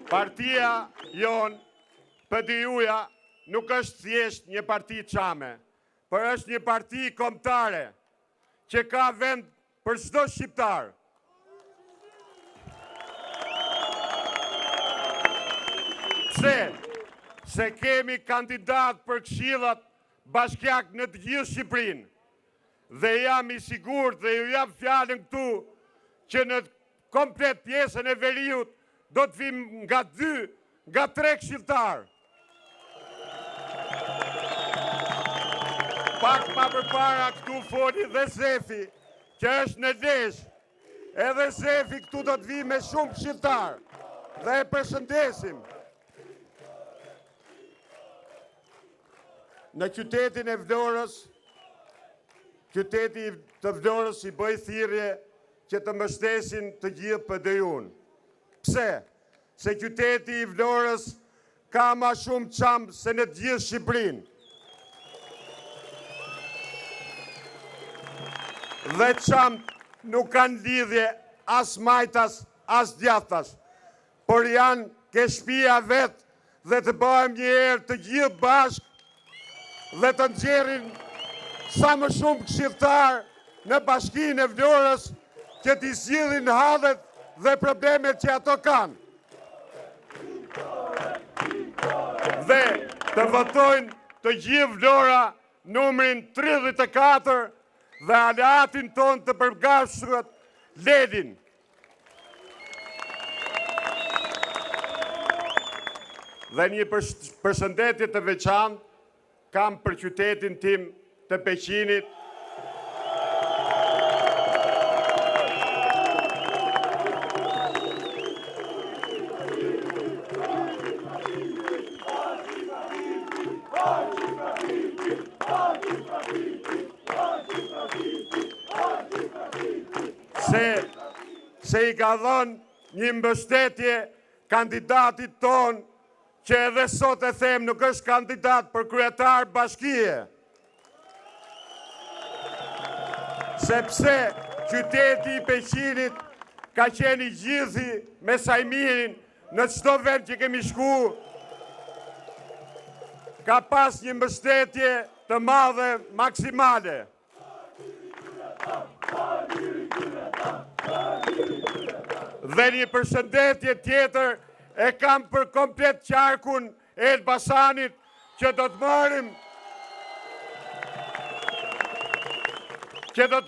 N: Partia jonë, PDU-ja, nuk është thjesht një parti çame, por është një parti kombëtare që ka vend për çdo shqiptar. Pse? Se kemi kandidat për këshillat bashkiak në të gjithë Shqipërinë. Dhe jam i sigurt dhe ju jap fjalën këtu që në komplet pjesën e veriut do të vim nga 2, nga 3 këshilltar. Pak ma përpara këtu foli dhe Zefi, që është në Lezhë. Edhe Zefi këtu do të vi me shumë këshilltar. Dhe e përshëndesim. Në qytetin e Vlorës, qyteti të Vlorës i bëj thirrje që të mbështesin të gjithë PDU-n. Pse? Se qyteti i Vlorës ka ma shumë çam se në të gjithë Shqipërinë. Dhe çamt nuk kanë lidhje as majtas, as djathtas, por janë ke shtëpia vetë dhe të bëhem një herë të gjithë bashkë dhe të nxjerrin sa më shumë këshilltar në bashkinë e Vlorës që t'i zgjidhin hallet dhe problemet që ato kanë. Dhe të votojnë të gjithë Vlora numrin 34 dhe aleatin ton të përgatitur Ledin. Dhe një përshëndetje të veçantë kam për qytetin tim të Peqinit. Se i ka dhënë një mbështetje kandidatit ton që edhe sot e them nuk është kandidat për kryetar bashkie. sepse qyteti i Peqinit ka qenë i gjithi me Sajmirin në çdo vend që kemi shku, ka pas një mbështetje të madhe maksimale. Dhe një përshëndetje tjetër e kam për komplet qarkun e Elbasanit që do të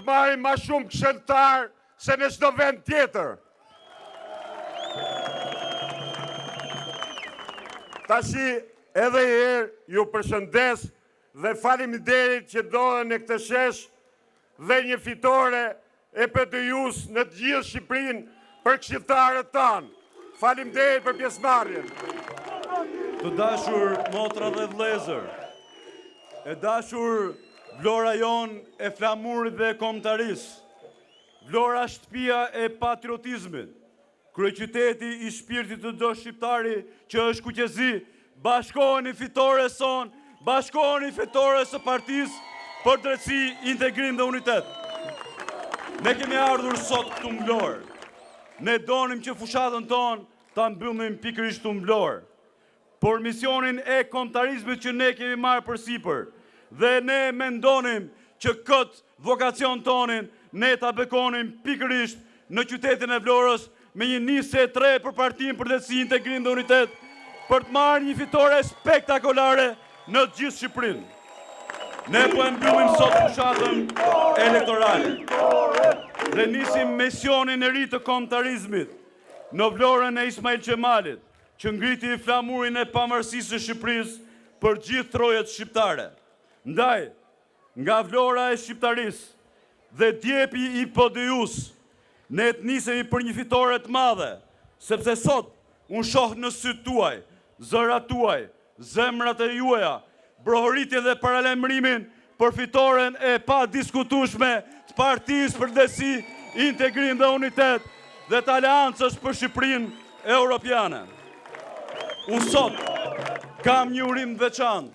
N: marim ma shumë këshilltar se në çdo vend tjetër. Tashi edhe herë ju përshëndes dhe faleminderit që ndodhen në këtë shesh dhe një fitore e PDI-s në të gjithë Shqipërinë për këshilltarët tanë. Faleminderit për pjesëmarrjen.
O: Të dashur motra dhe vëllezër, e dashur Vlora jon e flamurit dhe kombëtarisë, Vlora shtëpia e patriotizmit, kryeqyteti i shpirtit të çdo shqiptari që është Kuqezi, bashkoheni fitores son, bashkoheni fitores së partisë për drejtësi, integrim dhe unitet. Ne kemi ardhur sot këtu në Vlorë. Ne donim që fushatën tonë ta mbyllim pikërisht këtu në Vlorë. Por misionin e kombëtarizmit që ne kemi marrë përsipër dhe ne mendonim që këtë vokacion tonin ne ta bekonim pikërisht në qytetin e Vlorës me një nisje e tre për Partinë për Drejtësi, Integrim dhe Unitet për të marrë një fitore spektakolare në gjithë Shqipërinë. Ne po e mbyllim sot fushatën elektorale dhe nisim misionin e ri të kombëtarizmit në Vlorën e Ismail Qemalit, që ngriti flamurin e pavarësisë së Shqipërisë për gjithë trojet shqiptare. Ndaj, nga Vlora e shqiptarisë dhe djepi i PDI-s, ne të nisemi për një fitore të madhe, sepse sot unë shoh në sytë tuaj, zërat tuaj, zemrat e juaja, brohoritjen dhe paralemrimin për fitoren e pa diskutueshme të Partisë për Drejtësi, Integrim dhe Unitet dhe të Aleancës për Shqipërinë Europiane. Unë sot kam një urim veçantë.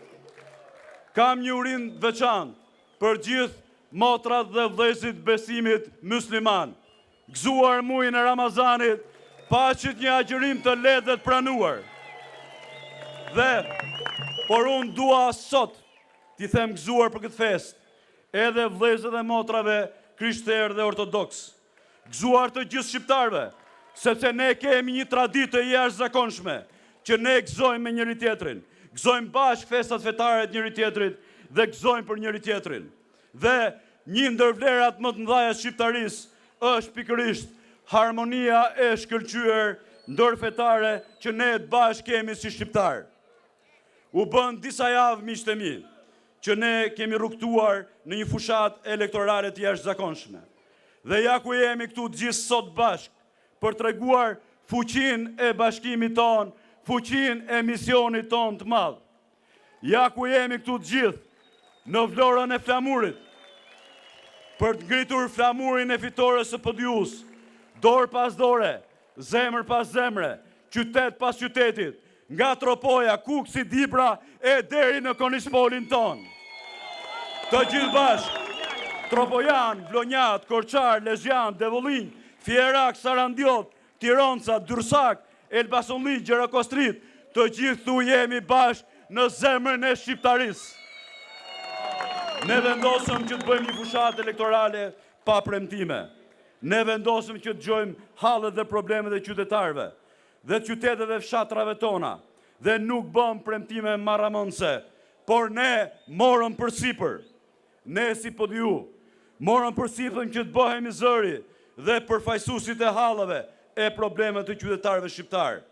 O: Kam një urim veçantë për gjithë motrat dhe vëllezërit besimit musliman. Gëzuar muajin e Ramazanit, paqet një agjërim të lehtë dhe të pranuar. Por unë dua sot t'i them gëzuar për këtë fest, edhe vëllezërve dhe motrave krishterë dhe ortodoks. Gëzuar të gjithë shqiptarëve, sepse ne kemi një traditë të jashtëzakonshme, që ne gëzojmë me njëri tjetrin, gëzojmë bashkë festat fetare të njëri tjetrit dhe gëzojmë për njëri tjetrin. Dhe një ndër vlerat më të mëdha të shqiptarisë është pikërisht harmonia e shkëlqyer ndërfetare që ne të bashkë kemi si shqiptar. U bën disa javë miqtë e mi që ne kemi rrugtuar në një fushat elektorale të jashtëzakonshme. Dhe ja ku jemi këtu gjithë sot bashkë për treguar fuqinë e bashkimit tonë, fuqinë e misionit tonë të madh. Ja ku jemi këtu të gjithë në Vlorën e flamurit për të ngritur flamurin e fitores së PDI-s, dorë pas dore, zemër pas zemre, qytet pas qytetit, nga Tropoja, Kuksi, Dibra e deri në Konispolin tonë. Të gjithë bashkë, Tropojan, Vlonjat, Korçar, Lezhjan, Devollinj, Fierak, Sarandiot, Tironca, Durrësak, Elbasanli, Gjerokostrit, të gjithë thu jemi bashkë në zemrën e shqiptarisë. Ne vendosëm që të bëjmë një fushat elektorale pa premtime. Ne vendosëm që të gjojmë hallet dhe problemet e qytetarëve dhe qytetet dhe fshatrave tona dhe nuk bëm premtime marramëndse, por ne morëm përsipër. Ne si PDI morëm përsipër që të bëhemi zëri dhe përfaqësuesit e hallave e problemet të qytetarëve shqiptar,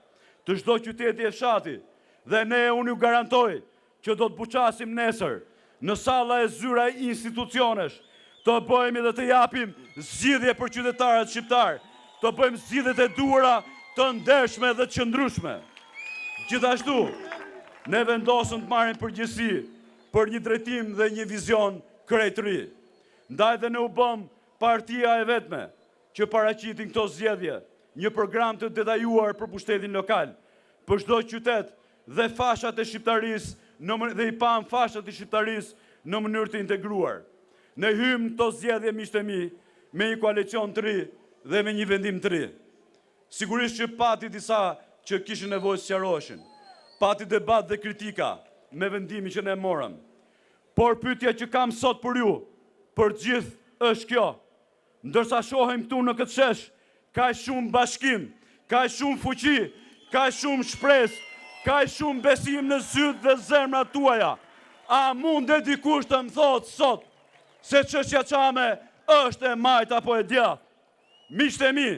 O: të çdo qyteti e fshati, dhe ne unë ju garantoj që do të buqasim nesër në salla e zyra institucionesh, të bëjmë dhe të japim zgjidhje për qytetarët shqiptar, të bëjmë zgjidhjet e duhura të ndershme dhe të qëndrueshme. Gjithashtu, ne vendosëm të marrim përgjegjësi për një drejtim dhe një vizion krejt ri. Ndaj dhe ne u bëm partia e vetme që paraqitin këto zgjedhje, një program të detajuar për pushtetin lokal, për çdo qytet dhe fashat e shqiptarisë dhe i pam fashat e shqiptarisë në mënyrë të integruar. Ne hymë të zgjedhje miqtë e mi me një koalicion të ri dhe me një vendim të ri. Sigurisht që pati disa që kishin nevojë të sqaroheshin. Pati debat dhe kritika me vendimin që ne morëm. Por pyetja që kam sot për ju, për gjithë është kjo. Ndërsa shohim këtu në këtë shesh, ka shumë bashkim, ka shumë fuqi, ka shumë shpresë, ka shumë besim në sytë dhe zemrat tuaja. A mund e dikush të më thotë sot se çështja Çame është e majt apo e djathtë? Miqtë e mi,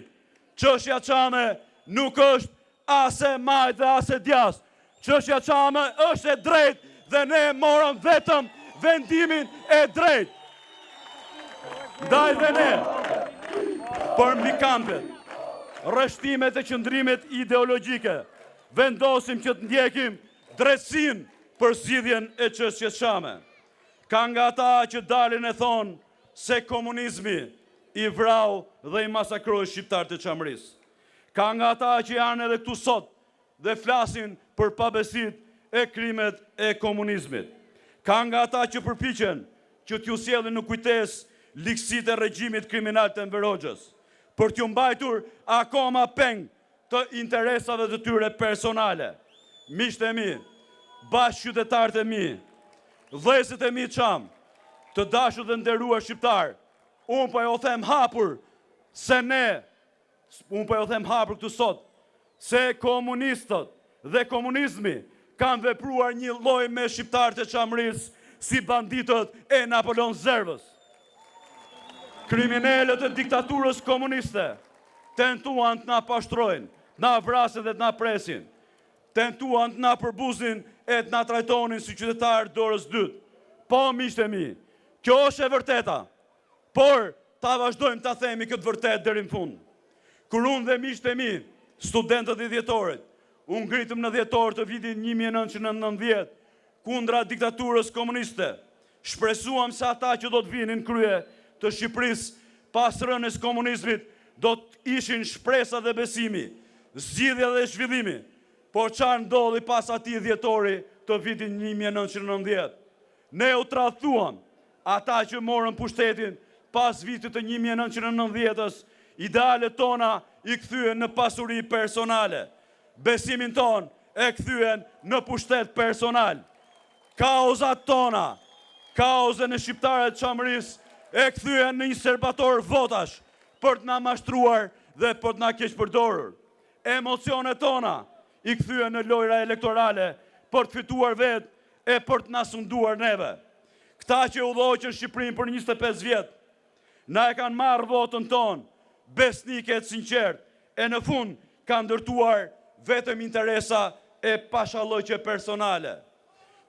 O: çështja Çame nuk është as e majt dhe as e djathtë. Çështja Çame është e drejtë dhe ne morëm vetëm vendimin e drejtë. Ndaj dhe ne, për mbi kampet, rreshtimet e qëndrimit ideologjike, vendosim që të ndjekim drejtësinë për zgjidhjen e çështjes Çame. Ka nga ata që dalin e thonë se komunizmi i vrau dhe i masakroi shqiptarët e Çamërisë. Ka nga ata që janë edhe këtu sot dhe flasin për pabesit e krimet e komunizmit. Ka nga ata që përpiqen që t'ju sjellin në kujtesë ligësitë e regjimit kriminal të Enver Hoxhës, për t'ju mbajtur akoma peng të interesave të tyre personale. Miqtë e mi, bashkëqytetarët e mi, vëllezërit e mi Çam, të dashur dhe nderuar shqiptar, unë po ju them hapur këtu sot, se komunistët dhe komunizmi kanë vepruar një lloj me shqiptarët e Çamërisë si banditët e Napoleon Zervës. Kriminalët e diktaturës komuniste tentuan të na pashtrojnë, na vrasin dhe të na presin. Tentuan të na përbuzin e të na trajtonin si qytetarë dorës dytë. Po, miqtë e mi, kjo është e vërteta, por ta vazhdojmë ta themi këtë vërtet deri në fund. Kur unë dhe miqtë e mi, studentët e dhjetorit, unë ngritëm në dhjetor të vitin 1990 kundra diktaturës komuniste, shpresuam se ata që do të vinin krye të Shqipërisë pas rënies komunizmit do të ishin shpresa dhe besimi, zgjidhja dhe zhvillimi. Por çfarë ndodhi pas atij dhjetori të vitin 1990? Ne u tradhtuam, ata që morën pushtetin pas vitit të 1990-s, idealet tona i kthyen në pasuri personale. Besimin ton e kthyen në pushtet personal. Kauzat tona, kauzën e shqiptarëve të Çamërisë e kthyen në një serbator votash për të na mashtruar dhe për të na keqpërdorur. Emocionet tona i kthyen në lojra elektorale për të fituar vetë e për të na sunduar neve. Këta që udhëhoqën Shqipërinë për 25 vjet, na e kanë marrë votën tonë, besnike të sinqert, e në fund kanë ndërtuar vetëm interesa e pashallëqe personale.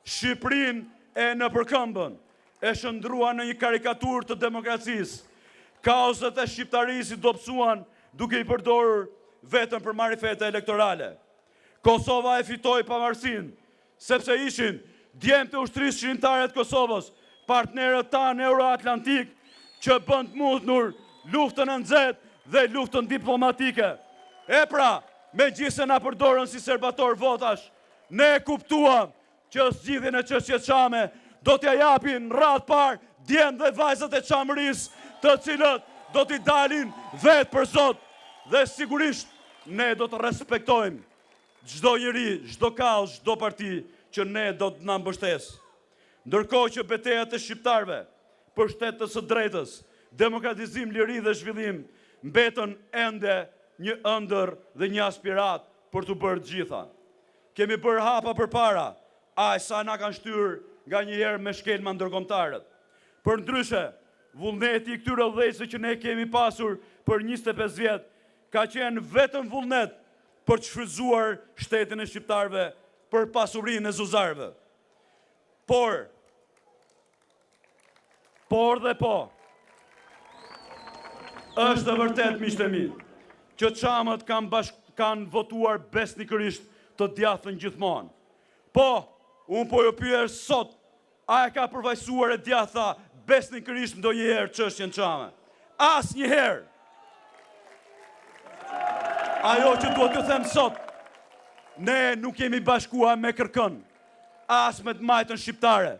O: Shqipërinë e në përkëmbën e shëndrua në një karikatur të demokracisë. Kauzët e shqiptarisë i dobësuan duke i përdorur vetëm për marifete elektorale. Kosova e fitoi pavarësinë, sepse ishin djemtë e ushtrisë shqiptare të Kosovës, partnerët tanë euroatlantik që bën të mundur luftën e nxehtë dhe luftën diplomatike. E pra, megjithëse na përdorën si serbator votash, ne kuptuam që zgjidhjen e çështjes Çame do t'ja japin radhë parë djemt dhe vajzat e Çamërisë, të cilët do t'i dalin vetë për Zot, dhe sigurisht ne do të respektojmë çdo njeri, çdo kauzë, çdo parti që ne do të na mbështesë. Ndërkohë që betejat e shqiptarëve për shtetës së drejtës, demokratizim, liri dhe zhvillim mbetën ende një ëndër dhe një aspirat për të bërë gjitha. Kemi bërë hapa përpara, aq sa na kanë shtyr nga njëherë me shkelma ndërkombëtarët. Për ndryshe, vullneti i këtyre udhëheqësve që ne kemi pasur për 25 vjet ka qenë vetëm vullnet për të shfrytzuar shtetin e shqiptarëve për pasurinë e zuzarëve. Por është e vërtet, miqtë e mi, që Çamët kanë votuar besnikërisht të djathtën gjithmonë. Po, unë po ju pyes sot, a e ka përfaqësuar e djathta besnikërisht ndonjëherë çështjen Çame? Asnjëherë. Ajo që duhet të them sot, ne nuk jemi bashkuar me kërkën, as me të majtën shqiptare,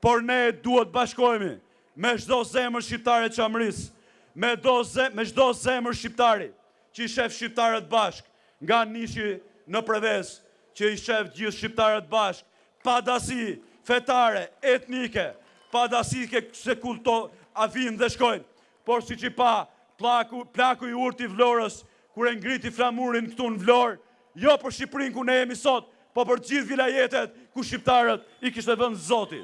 O: por ne duhet bashkohemi me çdo zemër shqiptare Çamërisë, me çdo zemër shqiptari që i shef shqiptarët bashk, nga Nishi në Prevez, që i shef gjithë shqiptarët bashk, pa dasi fetare, etnike, pa dasi se kulto a vinë dhe shkojnë, por si që pa plaku i urti Vlorës, kur e ngriti flamurin këtu në Vlorë, jo për Shqipërinë ku ne jemi sot, po për gjithë vilajetet ku shqiptarët i kishte vënë Zoti.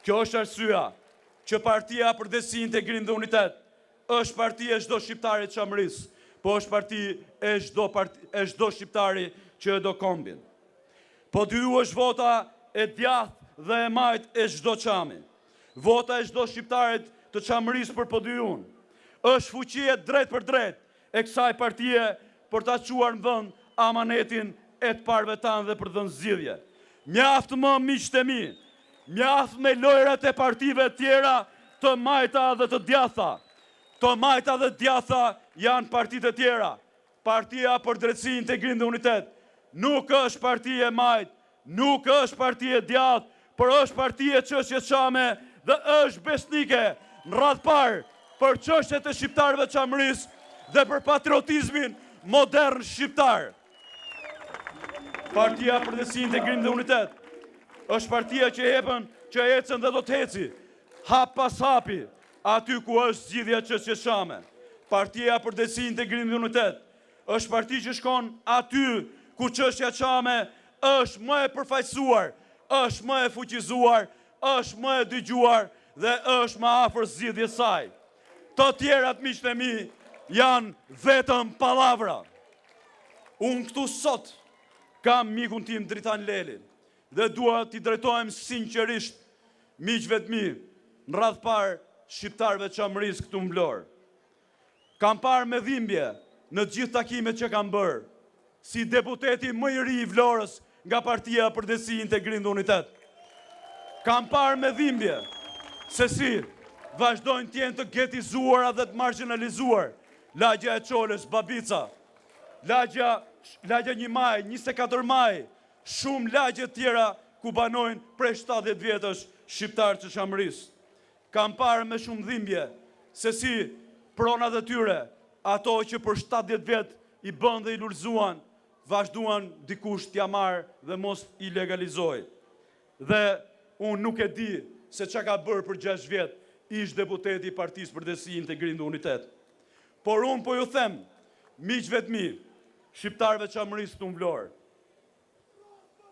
O: Kjo është arsyeja që Partia për Drejtësi, Integrim dhe Unitet është parti e çdo shqiptari të Çamërisë, po është parti e çdo shqiptari që e do kombin. Po dyu është vota e djathtë dhe e majtë e çdo çami. Vota e çdo shqiptarit të Çamërisë për PDU-n është fuqia drejt për drejt e kësaj partie për ta çuar në vend amanetin e të parëve tanë dhe për dhënë zgjidhje. Mjaft më miqtë e mi, mjaft me lojrat e partive tjera të majta dhe të djatha. Të majta dhe djatha janë partitë e tjera. Partia për Drejtësi, Integrim dhe Unitet nuk është parti e majt, nuk është parti e djathë, por është parti e çështjes çame dhe është besnike në radhë parë për çështjet e shqiptarëve të Çamërisë dhe për patriotizmin modern shqiptar. Partia për Drejtësi, Integrim dhe Unitet është partia që ecën dhe do të eci, hap pas hapi, aty ku është zgjidhja çështjes çame. Partia për Drejtësi, Integrim dhe Unitet është parti që shkon aty ku çështja çame është më e përfaqësuar, është më e fuqizuar, është më e dëgjuar dhe është më afër zgjidhjes saj. Të tjerat, miqtë e mi, janë vetëm palavra. Unë këtu sot kam mikun tim Dritan Lelin dhe dua t'i drejtohem sinqerisht miqve të mi në radhë parë shqiptarëve të Çamërisë këtu në Vlorë. Kam parë me dhimbje në gjithë takimet që kam bërë, si deputeti më i ri i Vlorës nga Partia për Drejtësi, Integrim dhe Unitet. Kam parë me dhimbje se si vazhdojnë t'jenë të getizuara dhe të marginalizuar lagja e Çolës, Babica, lagja 1 maj, 24 maj, shumë lagje tjera ku banojnë prej 70 vjetësh shqiptarë të Çamërisë. Kam parë me shumë dhimbje se si pronat e tyre, ato që për 70 vjet i bën dhe i lulzuan, vazhduan dikush t'ja marrë dhe mos i legalizoj. Dhe unë nuk e di se çka ka bërë për 6 vjet ish deputeti i Partisë për Drejtësi, Integrim dhe Unitet. Por unë po ju them, miqve të mi, shqiptarëve të Çamërisë të Vlorë,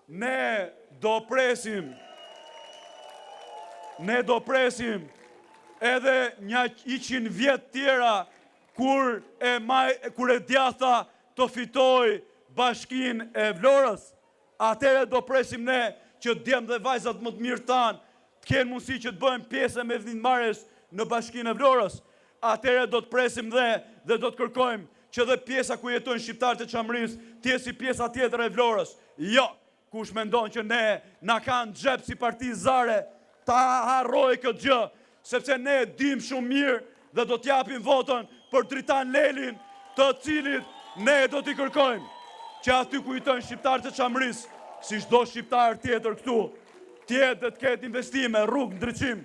O: ne do presim edhe 100 vjet tjera kur e djatha të fitoj bashkinë e Vlorës. Atëherë do presim ne që djemë dhe vajzat më të mirë tanë të kenë mundësi që të bëjmë pjesë me vendimmarrjes në bashkinë e Vlorës. Atëherë do të presim dhe do të kërkojmë që dhe pjesa ku jetojnë shqiptarët e Çamërisë të jetë si pjesa tjetër e Vlorës. Jo, kush mendon që ne na kanë xhep si parti zare, ta harroj këtë gjë, sepse ne dim shumë mirë dhe do t'japim votën për Dritan Lelin, të cilit ne do t'i kërkojmë që aty ku jetojnë shqiptarët e Çamërisë, si çdo shqiptar tjetër këtu, tjetë dhe t'ketë investime, rrugë, ndryqim,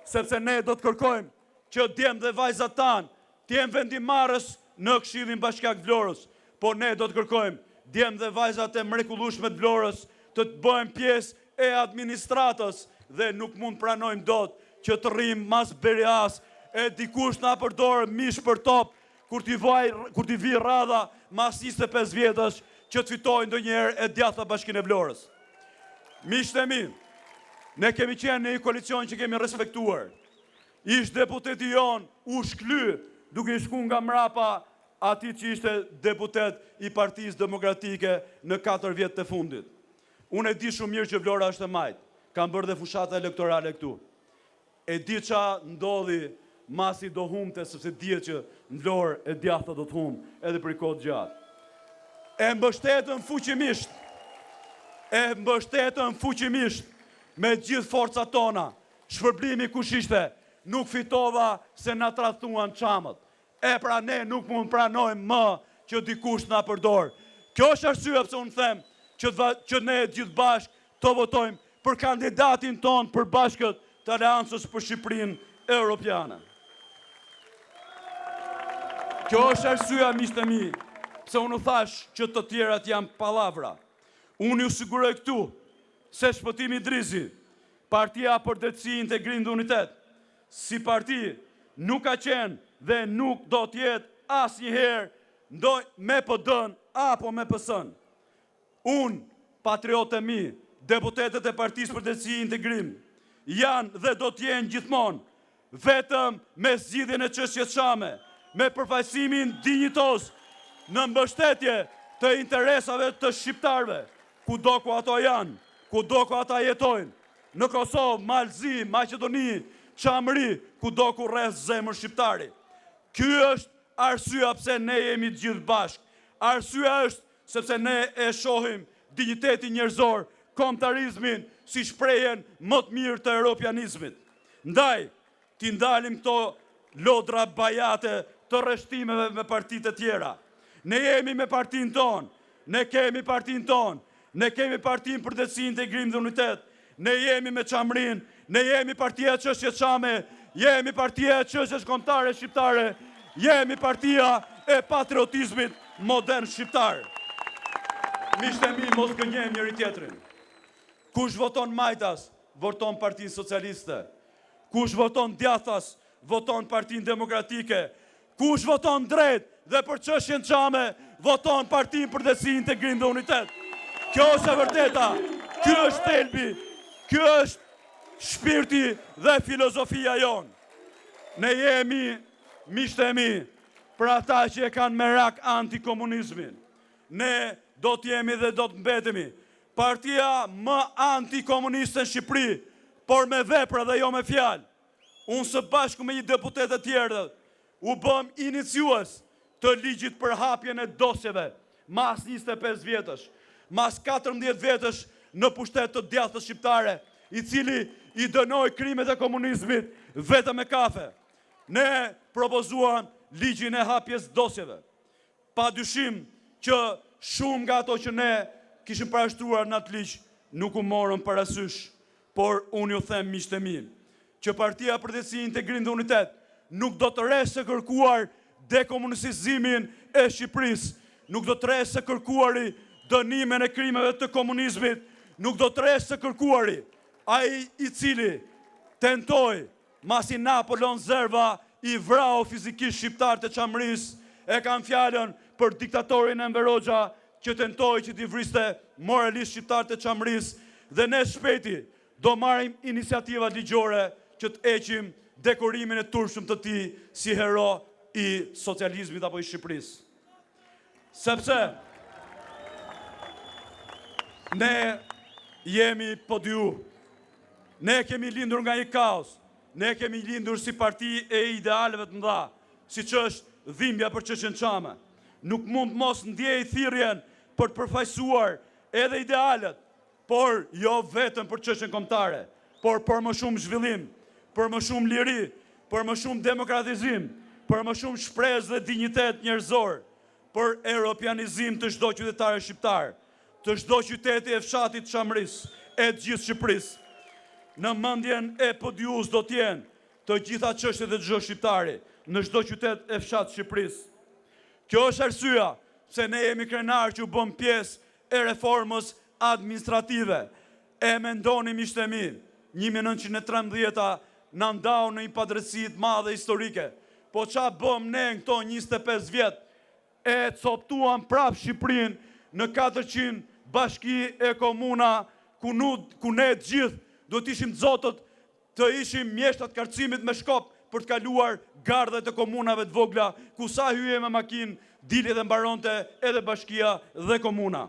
O: sepse ne do t'kërkojmë që djemë dhe vajzat tanë t'jenë vendimmarrës në Këshillin Bashkiak Vlorës, po ne do t'kërkojmë djemë dhe vajzat e mrekullueshme të Vlorës të bëjmë pjesë e administratës dhe nuk mund pranojmë dot që të rrim mas berias e dikush na përdorë mish për top kur t'i vi radha mas 25 vjetësh që të fitojnë ndonjëherë e djatha Bashkinë e Vlorës. Miqtë e mi, ne kemi qenë në një koalicion që kemi respektuar. Ish deputeti jon u shkly duke shku nga mrapa ati që ishte deputet i Partisë Demokratike në 4 vjet të fundit. Unë e di shumë mirë që Vlora është e majtë, kam bërë dhe fushata elektorale këtu. E di qa ndodhi masi do humte, sepse dihet që në Vlorë e djatha do të humë edhe për i kohë gjatë. E mbështetën fuqimisht me gjithë forcat tona, shpërblimi kush ishte, nuk fitova se na tradhtuan çamët. E pra ne nuk mund pranojmë më që dikush na përdor. Kjo është arsye pse unë them që ne gjithë bashkë të votojmë për kandidatin ton për bashkët të Aleancës për Shqipërinë Europiane. Kjo është arsyeja, miqtë e mi, pse unë thash që të tjerat janë palavra. Unë ju siguroj këtu se Shpëtimi Drizi, Partia për Drejtësi, Integrim dhe Unitet, si parti nuk ka qenë dhe nuk do t'jetë asnjëherë me PD-n apo me PS-n. Unë, patriotë e mi, deputetet e Partisë për Drejtësi, Integrim, janë dhe do t'jenë gjithmonë vetëm me zgjidhjen e çështjes shame, me përfaqësimin dinjitos në mbështetje të interesave të shqiptarëve, kudo ku ato janë, kudo ku ata jetojnë, në Kosovë, Malzi, Maqedoni, Çamëri, kudo ku rreth zemër shqiptari. Ky është arsyeja pse ne jemi të gjithë bashkë. Arsyeja është sepse ne e shohim dinjitetin njerëzor, kombëtarizmin si shprehjen më të mirë të europianizmit. Ndaj, ti ndalim këto lodra bajate të rreshtimeve me partitë e tjera. Ne jemi me partinë tonë, ne kemi partinë tonë, ne kemi Partinë për Drejtësi, Integrim dhe Unitet, ne jemi me Çamrin, ne jemi Partia e Çështjes Shame, jemi Partia e Çështjes Kombëtare Shqiptare, jemi Partia e Patriotizmit Modern Shqiptar. Miqtë e mi, mos gënjejmë njëri tjetrin. Kush voton majtas, voton Partinë Socialiste. Kush voton djathtas, voton Partinë Demokratike. Kush voton drejt dhe për çështjen Çame, voton Partinë për Drejtësi, Integrim dhe Unitet. Kjo është e vërteta, ky është thelbi, ky është shpirti dhe filozofia jonë. Ne jemi, miqtë e mi, për ata që e kanë merak antikomunizmin. Ne do t'jemi dhe do t'mbetemi partia më antikomuniste në Shqipëri, por me vepra dhe jo me fjalë. Unë së bashku me një deputet e tjerë, u bëm iniciues të ligjit për hapjen e dosjeve, mas 25 vjetësh, mas 14 vjetësh në pushtet të djathtës shqiptare, i cili i dënoi krimet e komunizmit vetëm me kafe. Ne propozuam ligjin e hapjes dosjeve. Pa dyshim që shumë nga ato që ne kishim parashtruar në atë ligj nuk u morën parasysh, por unë ju them, miqtë e mi, që Partia për Drejtësi, Integrim dhe Unitet nuk do të resë së kërkuar dekomunizimin e Shqipërisë, nuk do të resë së kërkuari dënimin e krimeve të komunizmit, nuk do të resë së kërkuari ai i cili tentoi, masi Napoleon Zerva i vrau fizikisht shqiptarët e Çamrisë, e kanë fjalën për diktatorin Enver Hoxha që tentoi që t'i vriste moralisht shqiptarët e Çamrisë, dhe ne shpejti do marrim iniciativa ligjore që të heqim dekorimin e turpshëm të tij si hero i socializmit apo i Shqipërisë. Sepse ne jemi podiu, ne kemi lindur nga një kaos, ne kemi lindur si parti e idealeve të mëdha, si që është dhimbja për çështjen Çame. Nuk mund mos ndjej thirrjen për të përfaqësuar edhe idealet, por jo vetëm për çështjen kombëtare, por për më shumë zhvillim, për më shumë liri, për më shumë demokratizim, për më shumë shpresë dhe dinjitet njerëzor, për europianizim të çdo qytetari shqiptar, të çdo qyteti e fshatit Çamrisë, e të gjithë Shqipërisë. Në mendjen e podius do t'jenë të gjitha çështjet e çdo shqiptari në çdo qytet e fshat Shqipërisë. Kjo është arsyeja pse ne jemi krenar që u bëm pjesë e reformës administrative. E mendoni, miqtë e mi, 1913-a na ndau në një padrejtësi të madhe historike. Po ç'a bëm ne në këto 25 vjet? E coptuam prap Shqipërinë në 400 bashki e komuna ku ne të gjithë do t'ishim zotët të ishim mjeshtat karcimit me shkop për të kaluar gardhet e komunave të vogla, ku sa hyje me makinë, dili dhe mbaronte edhe bashkia dhe komuna.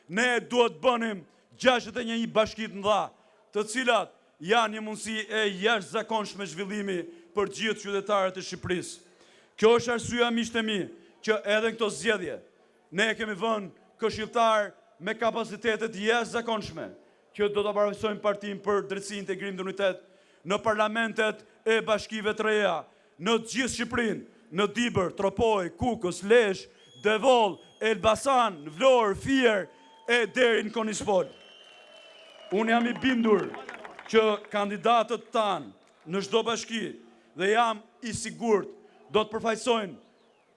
O: Ne duhet bënim 61 bashkit mëdha, të cilat janë një mundësi e jashtëzakonshme zhvillimi për gjithë qytetarët e Shqipërisë. Kjo është arsyeja, miqtë e mi, që edhe në këto zgjedhje ne kemi vënë këshilltar me kapacitetet jashtëzakonshme që do të përfaqësojmë Partinë për Drejtësi, Integrim dhe Unitet në parlamentet e bashkive të reja, në gjithë Shqipërinë, në Dibër, Tropoj, Kukës, Lezhë, Devoll, Elbasan, Vlorë, Fier e deri në Konispol. Unë jam i bindur që kandidatët tanë në çdo bashki dhe jam i sigurt do të përfaqësojnë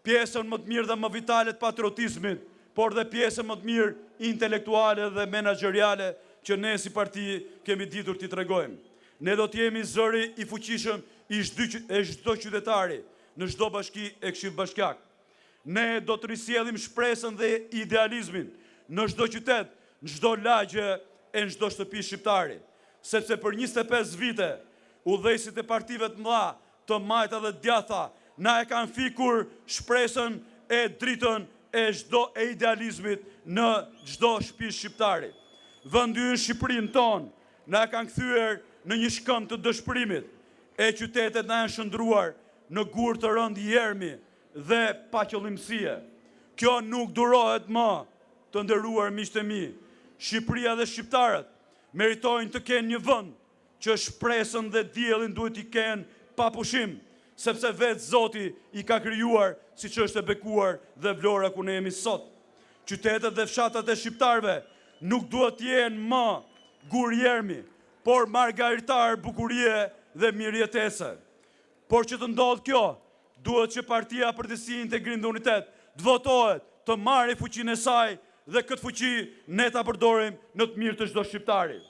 O: pjesën më të mirë dhe më vitale të patriotizmit, por dhe pjesën më të mirë intelektuale dhe menaxheriale që ne si parti kemi ditur t'i tregojmë. Ne do t'jemi zëri i fuqishëm i çdo qytetari në çdo bashki e këshill bashkiak. Ne do të risjellim shpresën dhe idealizmin në çdo qytet, në çdo lagje e në çdo shtëpi shqiptari, sepse për 25 vite udhëheqësit e partive të mëdha, të majta dhe djatha na e kanë fikur shpresën e dritën e idealizmit në çdo shtëpi shqiptari. Vendi ynë Shqipërinë tonë na kanë kthyer në një shkëmb të dëshpërimit, e qytetet na janë shndruar në gur të rënd jermi dhe paqëllimësie. Kjo nuk durohet më, të nderuar miqtë e mi. Shqipëria dhe shqiptarët meritojnë të kenë një vend që shpresën dhe diellin duhet i kenë pa pushim, sepse vetë Zoti i ka krijuar siç është e bekuar dhe Vlora ku ne jemi sot. Qytetet dhe fshatat e shqiptarëve nuk duhet të jenë më gur jermi, por margaritar bukurie dhe mirëjetese. Por që të ndodhë kjo, duhet që Partia për Drejtësi, Integrim dhe Unitet të votohet, të marrë fuqinë e saj dhe këtë fuqi ne ta përdorim në të mirë të çdo shqiptari.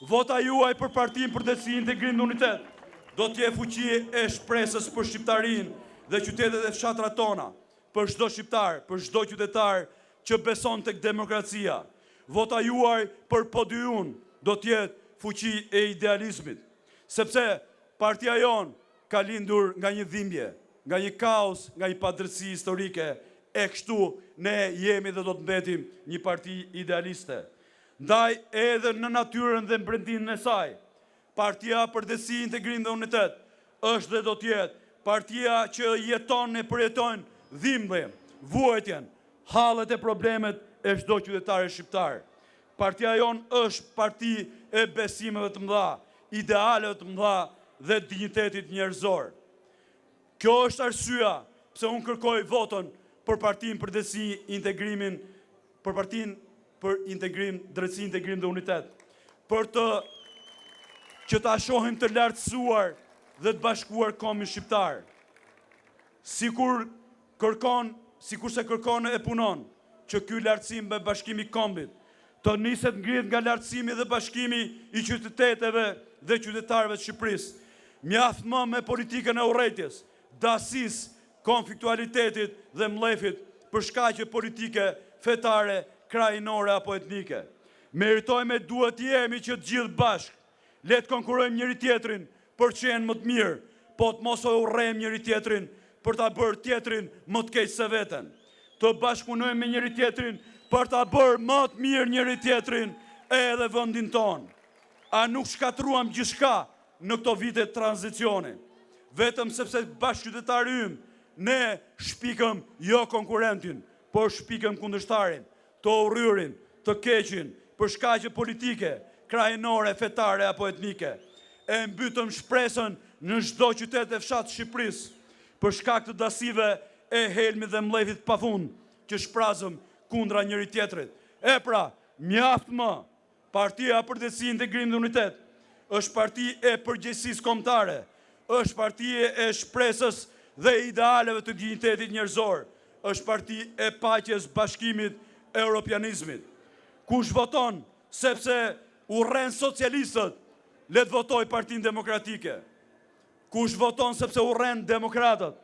O: Vota juaj për Partinë për Drejtësi, Integrim dhe Unitet do të jetë fuqi e shpresës për shqiptarinë dhe qytetet e fshatrat tona, për çdo shqiptar, për çdo qytetar që beson tek demokracia. Vota juaj për podium do të jetë fuqi e idealizmit, sepse partia jon ka lindur nga një dhimbje, nga një kaos, nga një padrejtësi historike, e kështu ne jemi dhe do të mbetim një parti idealiste. Ndaj edhe në natyrën dhe brendinën e saj, Partia për Drejtësi, Integrim dhe Unitet është dhe do të jetë partia që jeton e përjetojnë dhimbjen, vuajtjen, hallet e problemet e çdo qytetari shqiptar. Partia jon është parti e besimeve të mëdha, idealeve të mëdha dhe dinjitetit njerëzor. Kjo është arsyeja pse unë kërkoj votën për Partinë për Drejtësi, Integrimin, për Partinë për Integrim, Drejtësi, Integrim dhe Unitet, për të që ta shohim të lartësuar dhe të bashkuar kombin shqiptar. Sikur se kërkon e punon që ky lartësim me bashkimi kombit të niset ngrihet nga lartësimi dhe bashkimi i qyteteteve dhe qytetarëve të Shqipërisë. Mjaft më me politikën e urrëties, dasisë, konfliktualitetit dhe mllefit për shkaqe politike, fetare, krajinore apo etnike. Meritojmë e duhet jemi që të gjithë bashkë le të konkurrojmë njëri tjetrin për të qenë më të mirë, po të mos e urrejmë njëri tjetrin për ta bërë tjetrin më të keq se veten. Të bashkëpunojmë me njëri tjetrin për ta bërë më të mirë njëri tjetrin edhe vendin tonë. A nuk shkatruam gjithçka në këto vite të tranzicioni? Vetëm sepse bashkëqytetari ymë ne shpikëm jo konkurentin, por shpikëm kundërshtarin, të urryrin, të keqin, për shkaqe politike, krajinore, fetare apo etnike. E mbytëm shpresën në çdo qytet e fshat Shqipërisë, për shkak të dasive e helmit dhe mllefit pafund që shprazëm kundra njëri tjetrit. E pra, mjaft më, Partia për Drejtësi, Integrim dhe Unitet është parti e përgjegjësisë kombëtare, është parti e shpresës dhe idealeve të dinjitetit njerëzor, është parti e paqes, bashkimit, europianizmit. Kush voton sepse urren socialistët, le të votoj Partinë Demokratike. Kush voton sepse urren demokratët,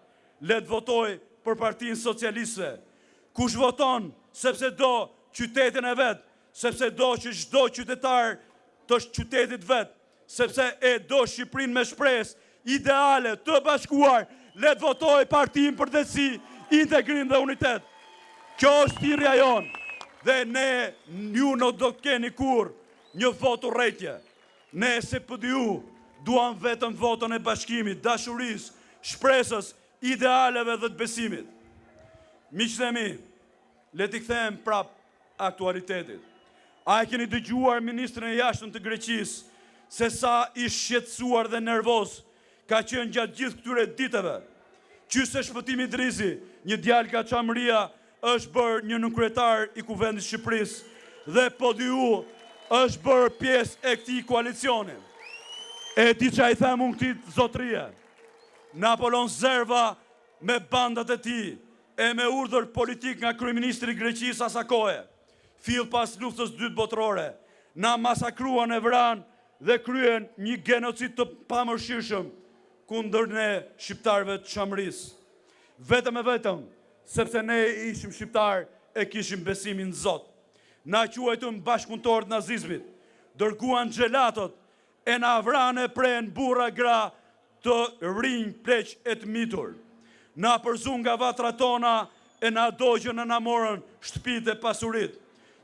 O: le të votoj për Partinë Socialiste. Kush voton sepse do qytetin e vet, sepse do që çdo qytetar të qytetit vet, sepse e do Shqipërinë me shpresë ideale të bashkuar, le të votoj Partinë për Drejtësi, Integrim dhe Unitet. Kjo është thirrja jonë dhe ne ju nuk do të keni kurrë një votë urrëtie. Ne se PDU duam vetëm votën e bashkimit, dashurisë, shpresës, idealeve dhe të besimit. Miqtë e mi, le t'i kthejmë prap aktualitetit. A e keni dëgjuar ministrin e jashtëm të Greqisë se sa i shqetësuar dhe nervoz ka qenë gjatë gjithë këtyre ditëve? Qyse Shpëtimi Drizi, një djalë ka Çamëria, është bërë një nënkryetar i Kuvendit Shqipërisë dhe PDU është bërë pjesë e këtij koalicioni. E di që a i them unë këti zotërie. Napoleon Zerva me bandat e ti e me urdhër politik nga kryeministri i Greqisë asakoje, fill pas luftës dytë botërore, na masakruan e vran dhe kryen një genocid të pamërshirshëm kundër ne shqiptarëve të Çamërisë. Vetëm e vetëm, sepse ne ishim shqiptar e kishim besimin në Zot. Na quajtëm bashkëpunëtorë të nazizmit, dërguan xhelatot e na vranë e pren burra gra të rinj, pleq e të mitur. Na përzun nga vatra tona e na dogjën e na morën shtëpitë e pasurit.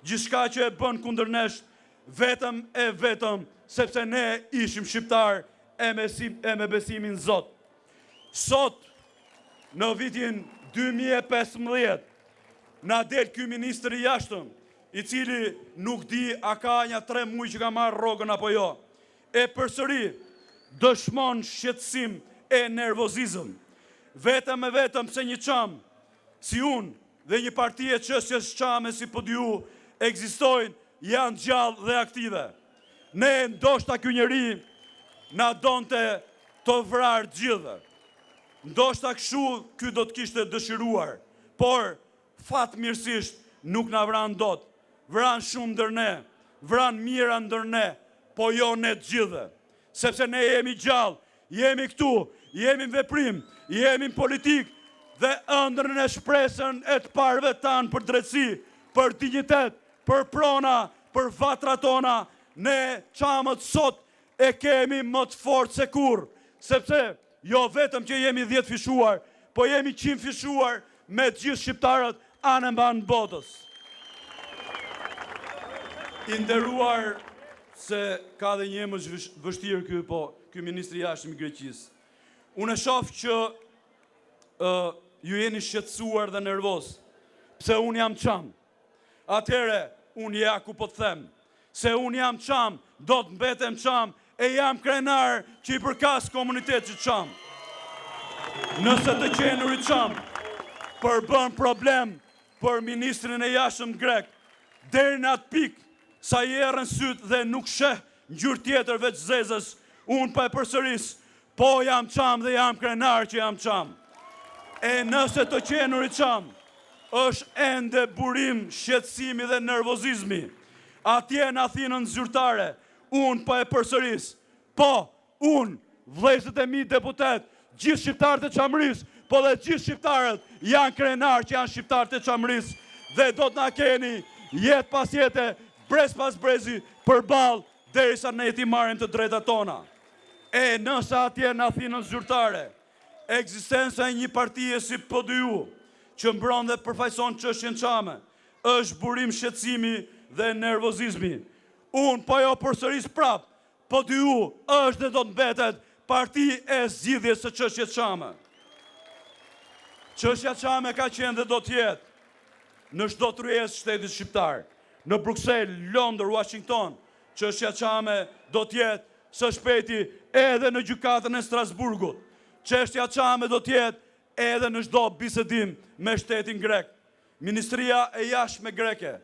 O: Gjithçka që e bën kundër nesh, vetëm e vetëm sepse ne ishim shqiptar e me besimin Zot. Sot, në vitin 2015, na del ky ministri i jashtëm, i cili nuk di a ka një 3 muaj që ka marrë rrogën apo jo, e përsëri dëshmon shqetësim e nervozizëm. Vetëm e vetëm se një çam, si unë dhe një parti e çështjes çame si PDU, ekzistojnë, janë gjallë dhe aktive. Ne ndoshta ky njeri na donte të vrarë gjithë. Ndoshta kështu ky do të kishte dëshiruar, por fatmirësisht nuk na vran dot. Vran shumë ndër ne, vran mira ndër ne, po jo ne të gjithë. Sepse ne jemi gjallë, jemi këtu, jemi në veprim, jemi në politik dhe ëndrrën e shpresën e të parëve tanë për drejtësi, për dignitet, për prona, për vatra tona, ne çamët sot e kemi më të fortë se kurrë, sepse jo vetëm që jemi 10 fishuar, po jemi 100 fishuar me gjithë shqiptarët anë mban botës. I nderuar se ka dhe një emër vështirë ky ministri i jashtëm i Greqisë. Unë e shoh që ju jeni shqetësuar dhe nervoz, pse unë jam çam. Atëhere unë ja ku po të them, se unë jam çam, do të mbetem çam e jam krenar që i përkas komunitetit çam. Nëse të qenurit çam përbën problem për ministrin e jashtëm grek, deri në atë pikë sa i erën sytë dhe nuk sheh ngjyrë tjetër veç zezës, unë pa e përsëris, po jam çam dhe jam krenar që jam çam. E nëse të qenurit çam është ende burim, shqetësimi dhe nervozizmi, atje në Athinën zyrtare, unë pa e përsëris, po unë, vëllezërit e mi deputet, gjithë shqiptarët e Çamërisë, po dhe gjithë shqiptarët janë krenar që janë shqiptarët e Çamërisë dhe do të na keni jetë pas jete, brez pas brezi, përballë derisa ne ti marrim të drejtat tona. E nëse atje në Athinën zyrtare, ekzistenca e një partie si PDU, që mbron dhe përfaqëson çështjen çame, është burim shqetësimi dhe nervozizmi. Unë po jo përsëris prap, PDU është dhe do të mbetet parti e zgjidhjes së çështjes çame. Çështja çame ka qenë dhe do të jetë në çdo tryezë shtetit shqiptar. Në Bruxelles, Londër, Washington, çështja çame do të jetë së shpejti edhe në gjykatën e Strasburgut. Çështja çame do të jetë edhe në çdo bisedim me shtetin grek. Ministria e jashtme greke,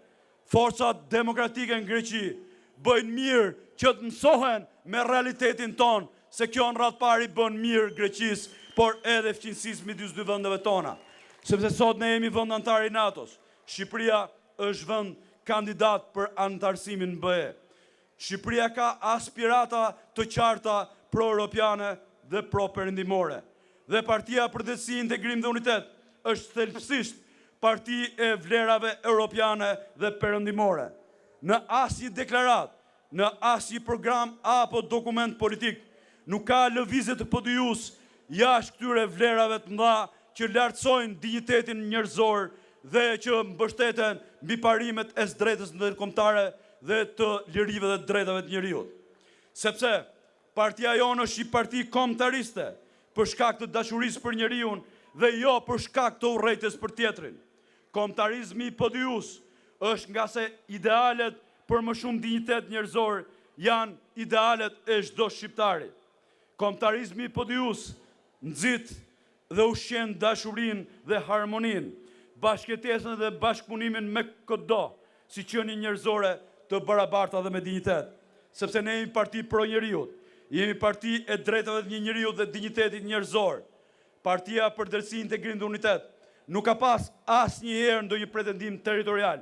O: forcat demokratike në Greqi, bëjnë mirë që të mësohen me realitetin ton, se kjo në radhë pari bën mirë Greqis, por edhe fqinësisë midis dy vendeve tona. Sepse sot ne jemi vend antar i NATO-s. Shqipëria është vend kandidat për antarësimin në BE. Shqipëria ka aspirata të qarta pro-europiane dhe pro-perëndimore. Dhe Partia për Drejtësi, Integrim dhe Unitet është thelbësisht parti e vlerave europiane dhe perëndimore. Në asnjë deklarat, në asnjë program apo dokument politik, nuk ka lëvizje të PDU-s jashtë këtyre vlerave të mëdha që lartësojnë dinjitetin njerëzor dhe që mbështeten mbi parimet e së drejtës ndërkombëtare dhe të lirive dhe drejtave të njeriut. Sepse partia jonë është një parti kombëtariste për shkak të dashurisë për njeriun dhe jo për shkak të urrejtjes për tjetrin. Kombëtarizmi i PDU-s është nga se idealet për më shumë dinjitet njerëzor janë idealet e çdo shqiptari. Kombëtarizmi i PDU-s nxit dhe ushqen dashurinë dhe harmoninë, bashkëtesën dhe bashkëpunimin me çdo, si qenie njerëzore të barabarta dhe me dinjitet. Sepse ne jemi parti pro njeriut, Jemi parti e drejtave të një njeriu dhe dinjitetit njerëzor. Partia për drejtësi, integrim dhe unitet. Nuk ka pas asnjëherë ndonjë pretendim territorial,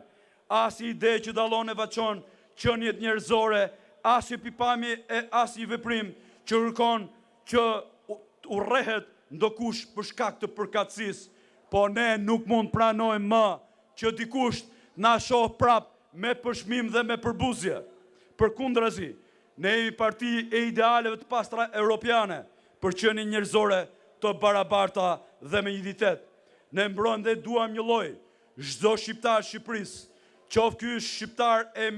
O: asnjë ide që dallon e veçon qeniet njerëzore, asnjë pikpamje e asnjë veprim që kërkon që urrehet ndokush për shkak të përkatësisë, po ne nuk mund pranojmë më që dikush na shoh prap me përshmim dhe me përbuzje. Përkundrazi, ne jemi parti e idealeve të pastra europiane për qenie njerëzore të barabarta dhe me identitet. Ne mbrojmë dhe duam një lloj çdo shqiptar Shqipërisë, qoftë ky është shqiptar e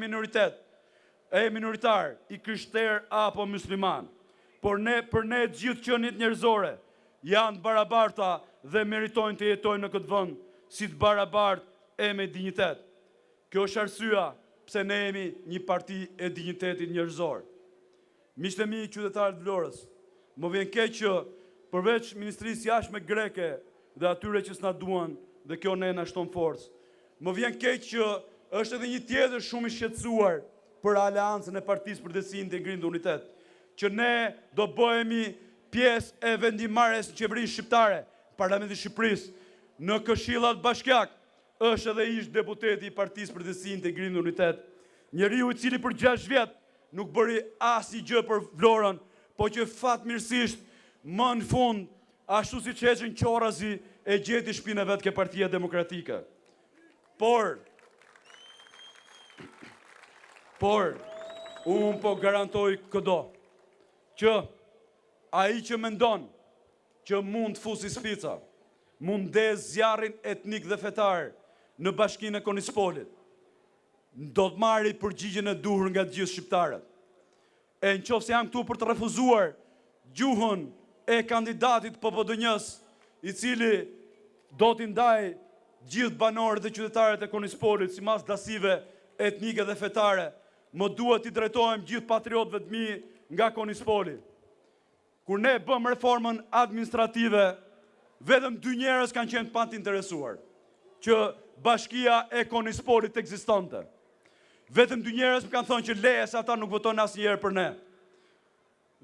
O: minoritar, i krishter apo musliman. Por për ne gjithë qeniet njerëzore janë barabarta dhe meritojnë të jetojnë në këtë vend si të barabartë e me dinjitet. Kjo është arsyeja pse ne jemi një parti e dinjitetit njerëzor. Miqtë e mi, qytetarët Vlorës, më vjen keq që përveç Ministrisë Jashtme greke dhe atyre që s'na duan dhe kjo ne na shton forcë, më vjen keq që është edhe një tjetër shumë i shqetësuar për aleancën e Partisë për Drejtësi, Integrim dhe Unitet, që ne do bëhemi pjesë e vendimarrjes në qeverinë shqiptare, Parlamentit të Shqipërisë, në Këshillat Bashkiak, është edhe ish deputeti i Partisë për Drejtësi, Integrim dhe Unitet, njeriu i cili për 6 vjet nuk bëri asnjë gjë për Vlorën, po që fatmirësisht më në fund, ashtu si që heqën qorazi, e gjeti shpinë e vetë ke Partia Demokratike. Por, unë po garantoj këdo, që ai që mendon që mund të fusi spica, mund ndez zjarrin etnik dhe fetar në bashkinë e Konispolit, do të marri përgjigjen e duhur nga të gjithë shqiptarët. E në qoftë se jam këtu për të refuzuar gjuhën e kandidatit PPD-s, i cili do t'i ndaj gjithë banorët dhe qytetarët e Konispolit si mas dasive etnike dhe fetare, më duhet t'i drejtojmë gjithë patriotëve të mi nga Konispoli. Kur ne bëm reformën administrative, vetëm 2 njerëz kanë qenë pa të interesuar që bashkia e Konispolit ekzistonte. Vetëm 2 njerëz më kanë thonë që leje se ata nuk votojnë asnjëherë për ne.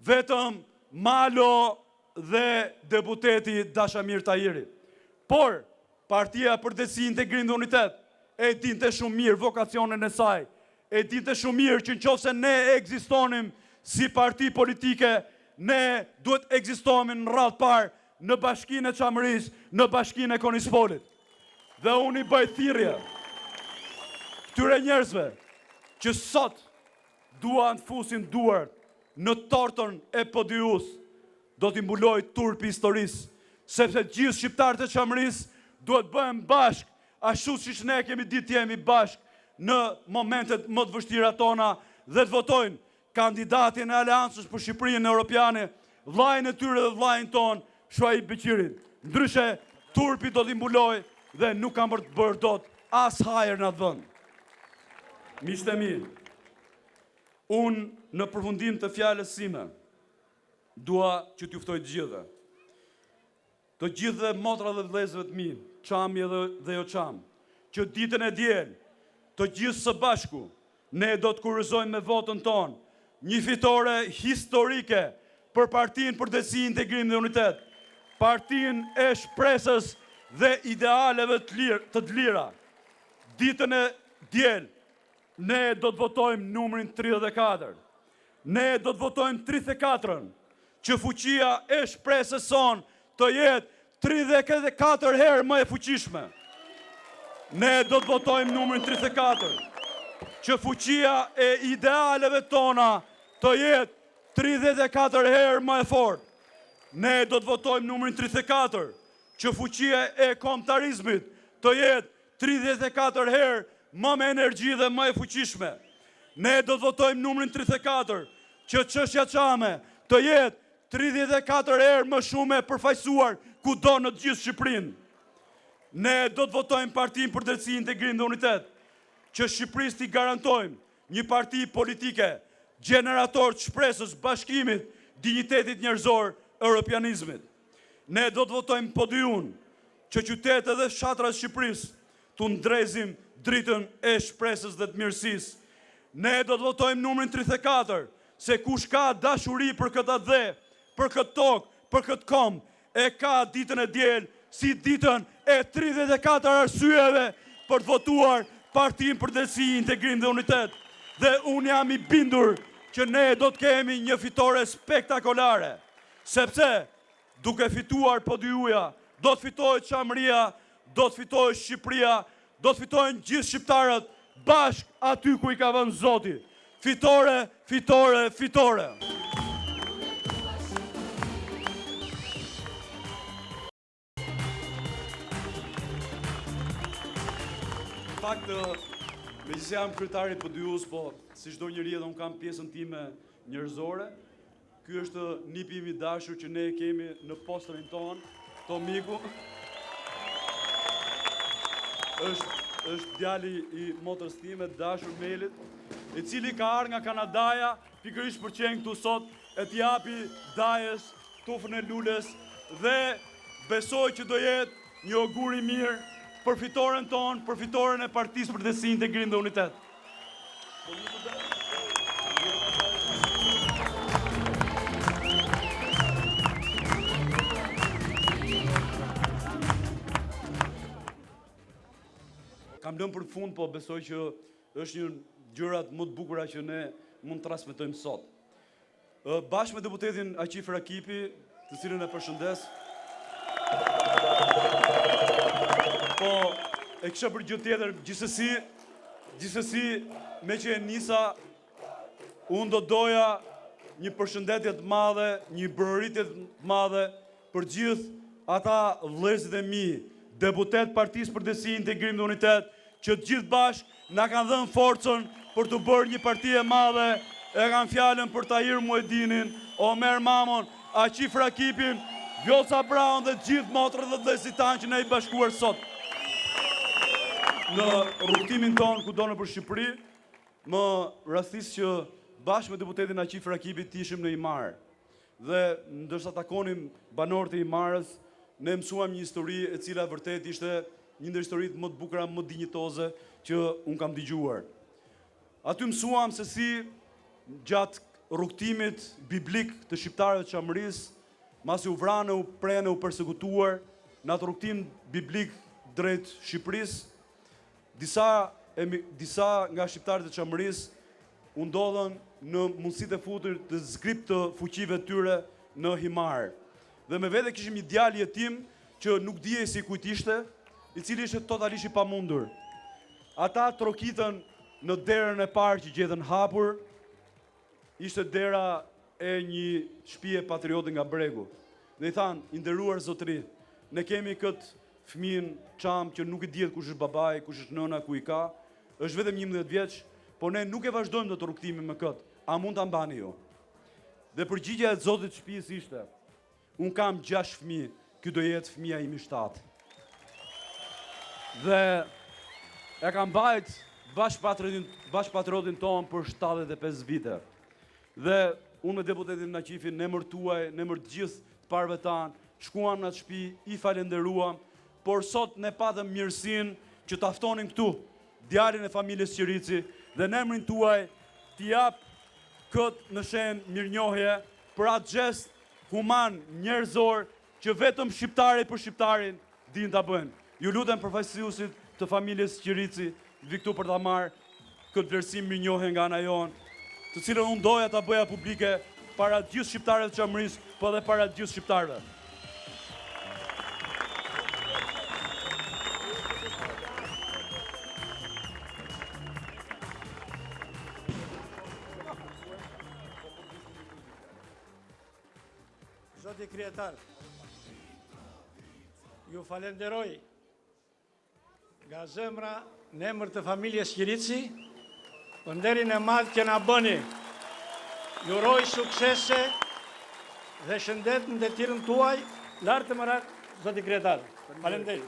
O: Vetëm Malo dhe deputeti Dashamir Tahiri. Por, Partia për Drejtësi, Integrim dhe Unitet e dinte shumë mirë vokacionin e saj, e dinte shumë mirë që nëse ne ekzistonim si parti politike, ne duhet ekzistonim në radhë parë në bashkinë e Çamërisë, në bashkinë e Konispolit. Dhe unë i bëj thirrje këtyre njerëzve që sot duan të fusin duart në tortën e PDU-s, do t'i mbuloj turpi historisë, sepse gjithë shqiptarët e Çamërisë duhet bëhen bashkë, ashtu siç ne kemi ditë jemi bashkë në momentet më të vështira tona dhe të votojnë kandidatin e Aleancës për Shqipërinë Europiane, vllajën e tyre dhe vllajën ton, Shuaib Beqirin. Ndryshe, turpi do t'i mbuloj dhe nuk kam për të bërë dot as hajër në atë vend. Miqtë e mi, unë në përfundim të fjalës sime, dua që t'ju ftoj të gjithëve. Të gjithë dhe motra dhe vëllezërve të mi, Çami dhe jo Çam, që ditën e diel, të gjithë së bashku, ne do të kurrizojmë me votën tonë një fitore historike për Partinë për Drejtësi, Integrim dhe Unitet, Partinë e shpresës dhe idealeve të lira. Ditën e diel, ne do të votojmë numrin 34. Ne do të votojmë 34-ën, që fuqia e shpresës son të jetë 34 herë më e fuqishme. Ne do të votojmë numrin 34, që fuqia e idealeve tona të jetë 34 herë më e fortë. Ne do të votojmë numrin 34, që fuqia e kombëtarizmit të jetë 34 herë më me energji dhe më e fuqishme. Ne do të votojmë numrin 34, që çështja Çame të jetë 34 herë më shumë e përfaqësuar kudo në të gjithë Shqipërinë. Ne do të votojmë Partinë për Drejtësi, Integrim dhe Unitet, që Shqipërisë t'i garantojmë një parti politike generator të shpresës, bashkimit, dinjitetit njerëzor, europianizmit. Ne do të votojmë PDU-n, që qytetet dhe fshatrat e Shqipërisë t'u ndrezim dritën e shpresës dhe të mirësisë. Ne do të votojmë numrin 34, se kush ka dashuri për këtë dhe, për këtë tokë, për këtë kom, e ka ditën e diel, si ditën e 34 arsyeve për të votuar Partinë për Drejtësi, Integrim dhe Unitet. Dhe unë jam i bindur që ne do të kemi një fitore spektakolare, sepse duke fituar PDU-ja, do të fitojë Çamëria, do të fitojë Shqipëria, do të fitojnë gjithë shqiptarët bashk aty ku i ka vënë Zoti. Fitore, fitore, fitore. Në fakt, me që se jam kryetari i PDU-s, po si çdo njeri edhe unë kam pjesën time njerëzore, ky është nipi im i dashur që ne kemi në posterin ton, Tomiku. Është djali i motrës time, dashur Melit, i cili ka ardhur nga Kanadaja, pikërisht për qenë këtu sot, e t'japi Dajës tufën e lules dhe besoj që do jetë një augur i mirë për fitoren tonë, për fitoren e Partisë për Drejtësi, Integrim dhe Unitet. Kam lënë për fund, po besoj që është një gjërat më të bukura që ne mund të transmetojmë sot. Bashkë me deputetin Aqif Rakipi, të cilën e përshëndes, po e kisha për gjë tjetër, gjithsesi me që e nisa, unë do doja një përshëndetje të madhe, një bërëritje të madhe për gjithë ata vëllezërit e mi, deputet Partisë për Drejtësi, Integrim dhe Unitet, që të gjithë bashkë na kanë dhënë forcën për të bërë një parti e madhe, e kanë fjalën për Tahir Muedinin, Omer Mamon, Aqif Rakipin, Vjosa Brown dhe gjithë motrët dhe vëllezërit tanë që ne i bashkuar sot. Në rrugtimin tonë kudo nëpër Shqipëri, më rastis që bashkë me deputetin Aqif Rakipit ishim në Imar. Dhe ndërsa takonim banorët e Imarës, ne mësuam një histori e cila vërtet ishte një ndër historitë më të bukura, më dinjitoze që unë kam dëgjuar. Aty mësuam se si gjatë rrugtimit biblik të shqiptarëve të Çamërisë, masi u vranë, u prenë, u persekutuar, në atë rrugtim biblik drejt Shqipërisë, disa nga shqiptarët e Çamërisë u ndodhen në mundësitë e futur të zgrip të fuqive tyre në Himar. Dhe me vete kishim një djalë jetim që nuk dije si kujt ishte, i cili ishte totalisht i pamundur. Ata trokitën në derën e parë që gjetën hapur, ishte dera e një shtëpie patriote nga Bregu. Dhe i thanë, i nderuar zotëri, ne kemi këtë fëmijën Çam që nuk i dihet kush është babai, kush është nëna, ku i ka, është vetëm 11 vjeç, po ne nuk e vazhdojmë dot rrugtimin me këtë. A mund ta mbani ju? Dhe përgjigjja e zotit të shtëpisë ishte: unë kam 6 fëmijë, ky do jetë fëmia imi 7. Dhe e kam mbajt bashkëpatriotin tonë për 75 vite. Dhe unë me deputetin Aqifin, në emër tuaj, në emër të gjithë të parëve tanë, shkuam në atë shtëpi, i falenderuam, por sot ne patëm mirësinë që ta ftonin këtu djalin e familjes Qirici dhe në emrin tuaj t'i jap këtë në shenjë mirënjohje për atë gest human, njerëzor, që vetëm shqiptari për shqiptarin din ta bëjnë. Ju lutem përfaqësuesit të familjes Qirici, vi këtu për ta marrë këtë vlerësim mirënjohje nga ana jonë, të cilën unë doja ta bëja publike para gjithë shqiptarëve të Çamërisë, po edhe para gjithë shqiptarëve.
M: Zoti kryetar, ju falenderoj nga zemra në emër të familjes Qirici për nderin e madh që na bëni. Ju uroj suksese dhe shëndet në detyrin tuaj, lartë të mërat, zoti kryetar. Falenderoj.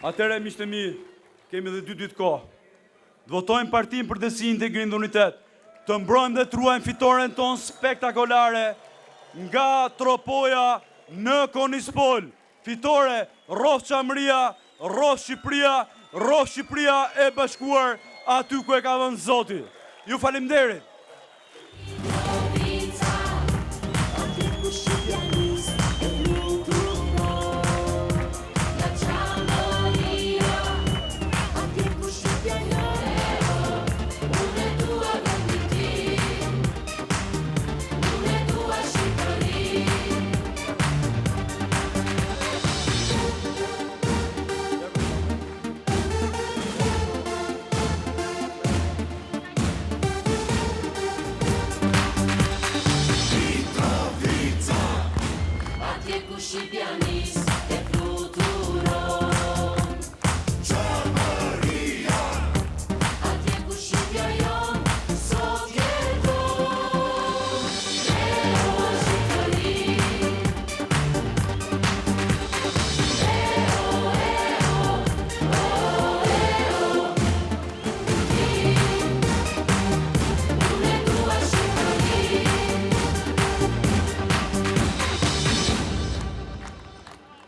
O: Atëherë, miqtë mi, kemi edhe 2 ditë kohë. Të votojmë Partinë për Drejtësi, Integrim dhe Unitet, të mbrojmë dhe të ruajmë fitoren tonë spektakolare nga Tropoja në Konispol. Fitore, rrof Çamëria, rrof Shqipëria, rroh Shqipëria e bashkuar aty ku e ka vënë Zoti. Ju faleminderit.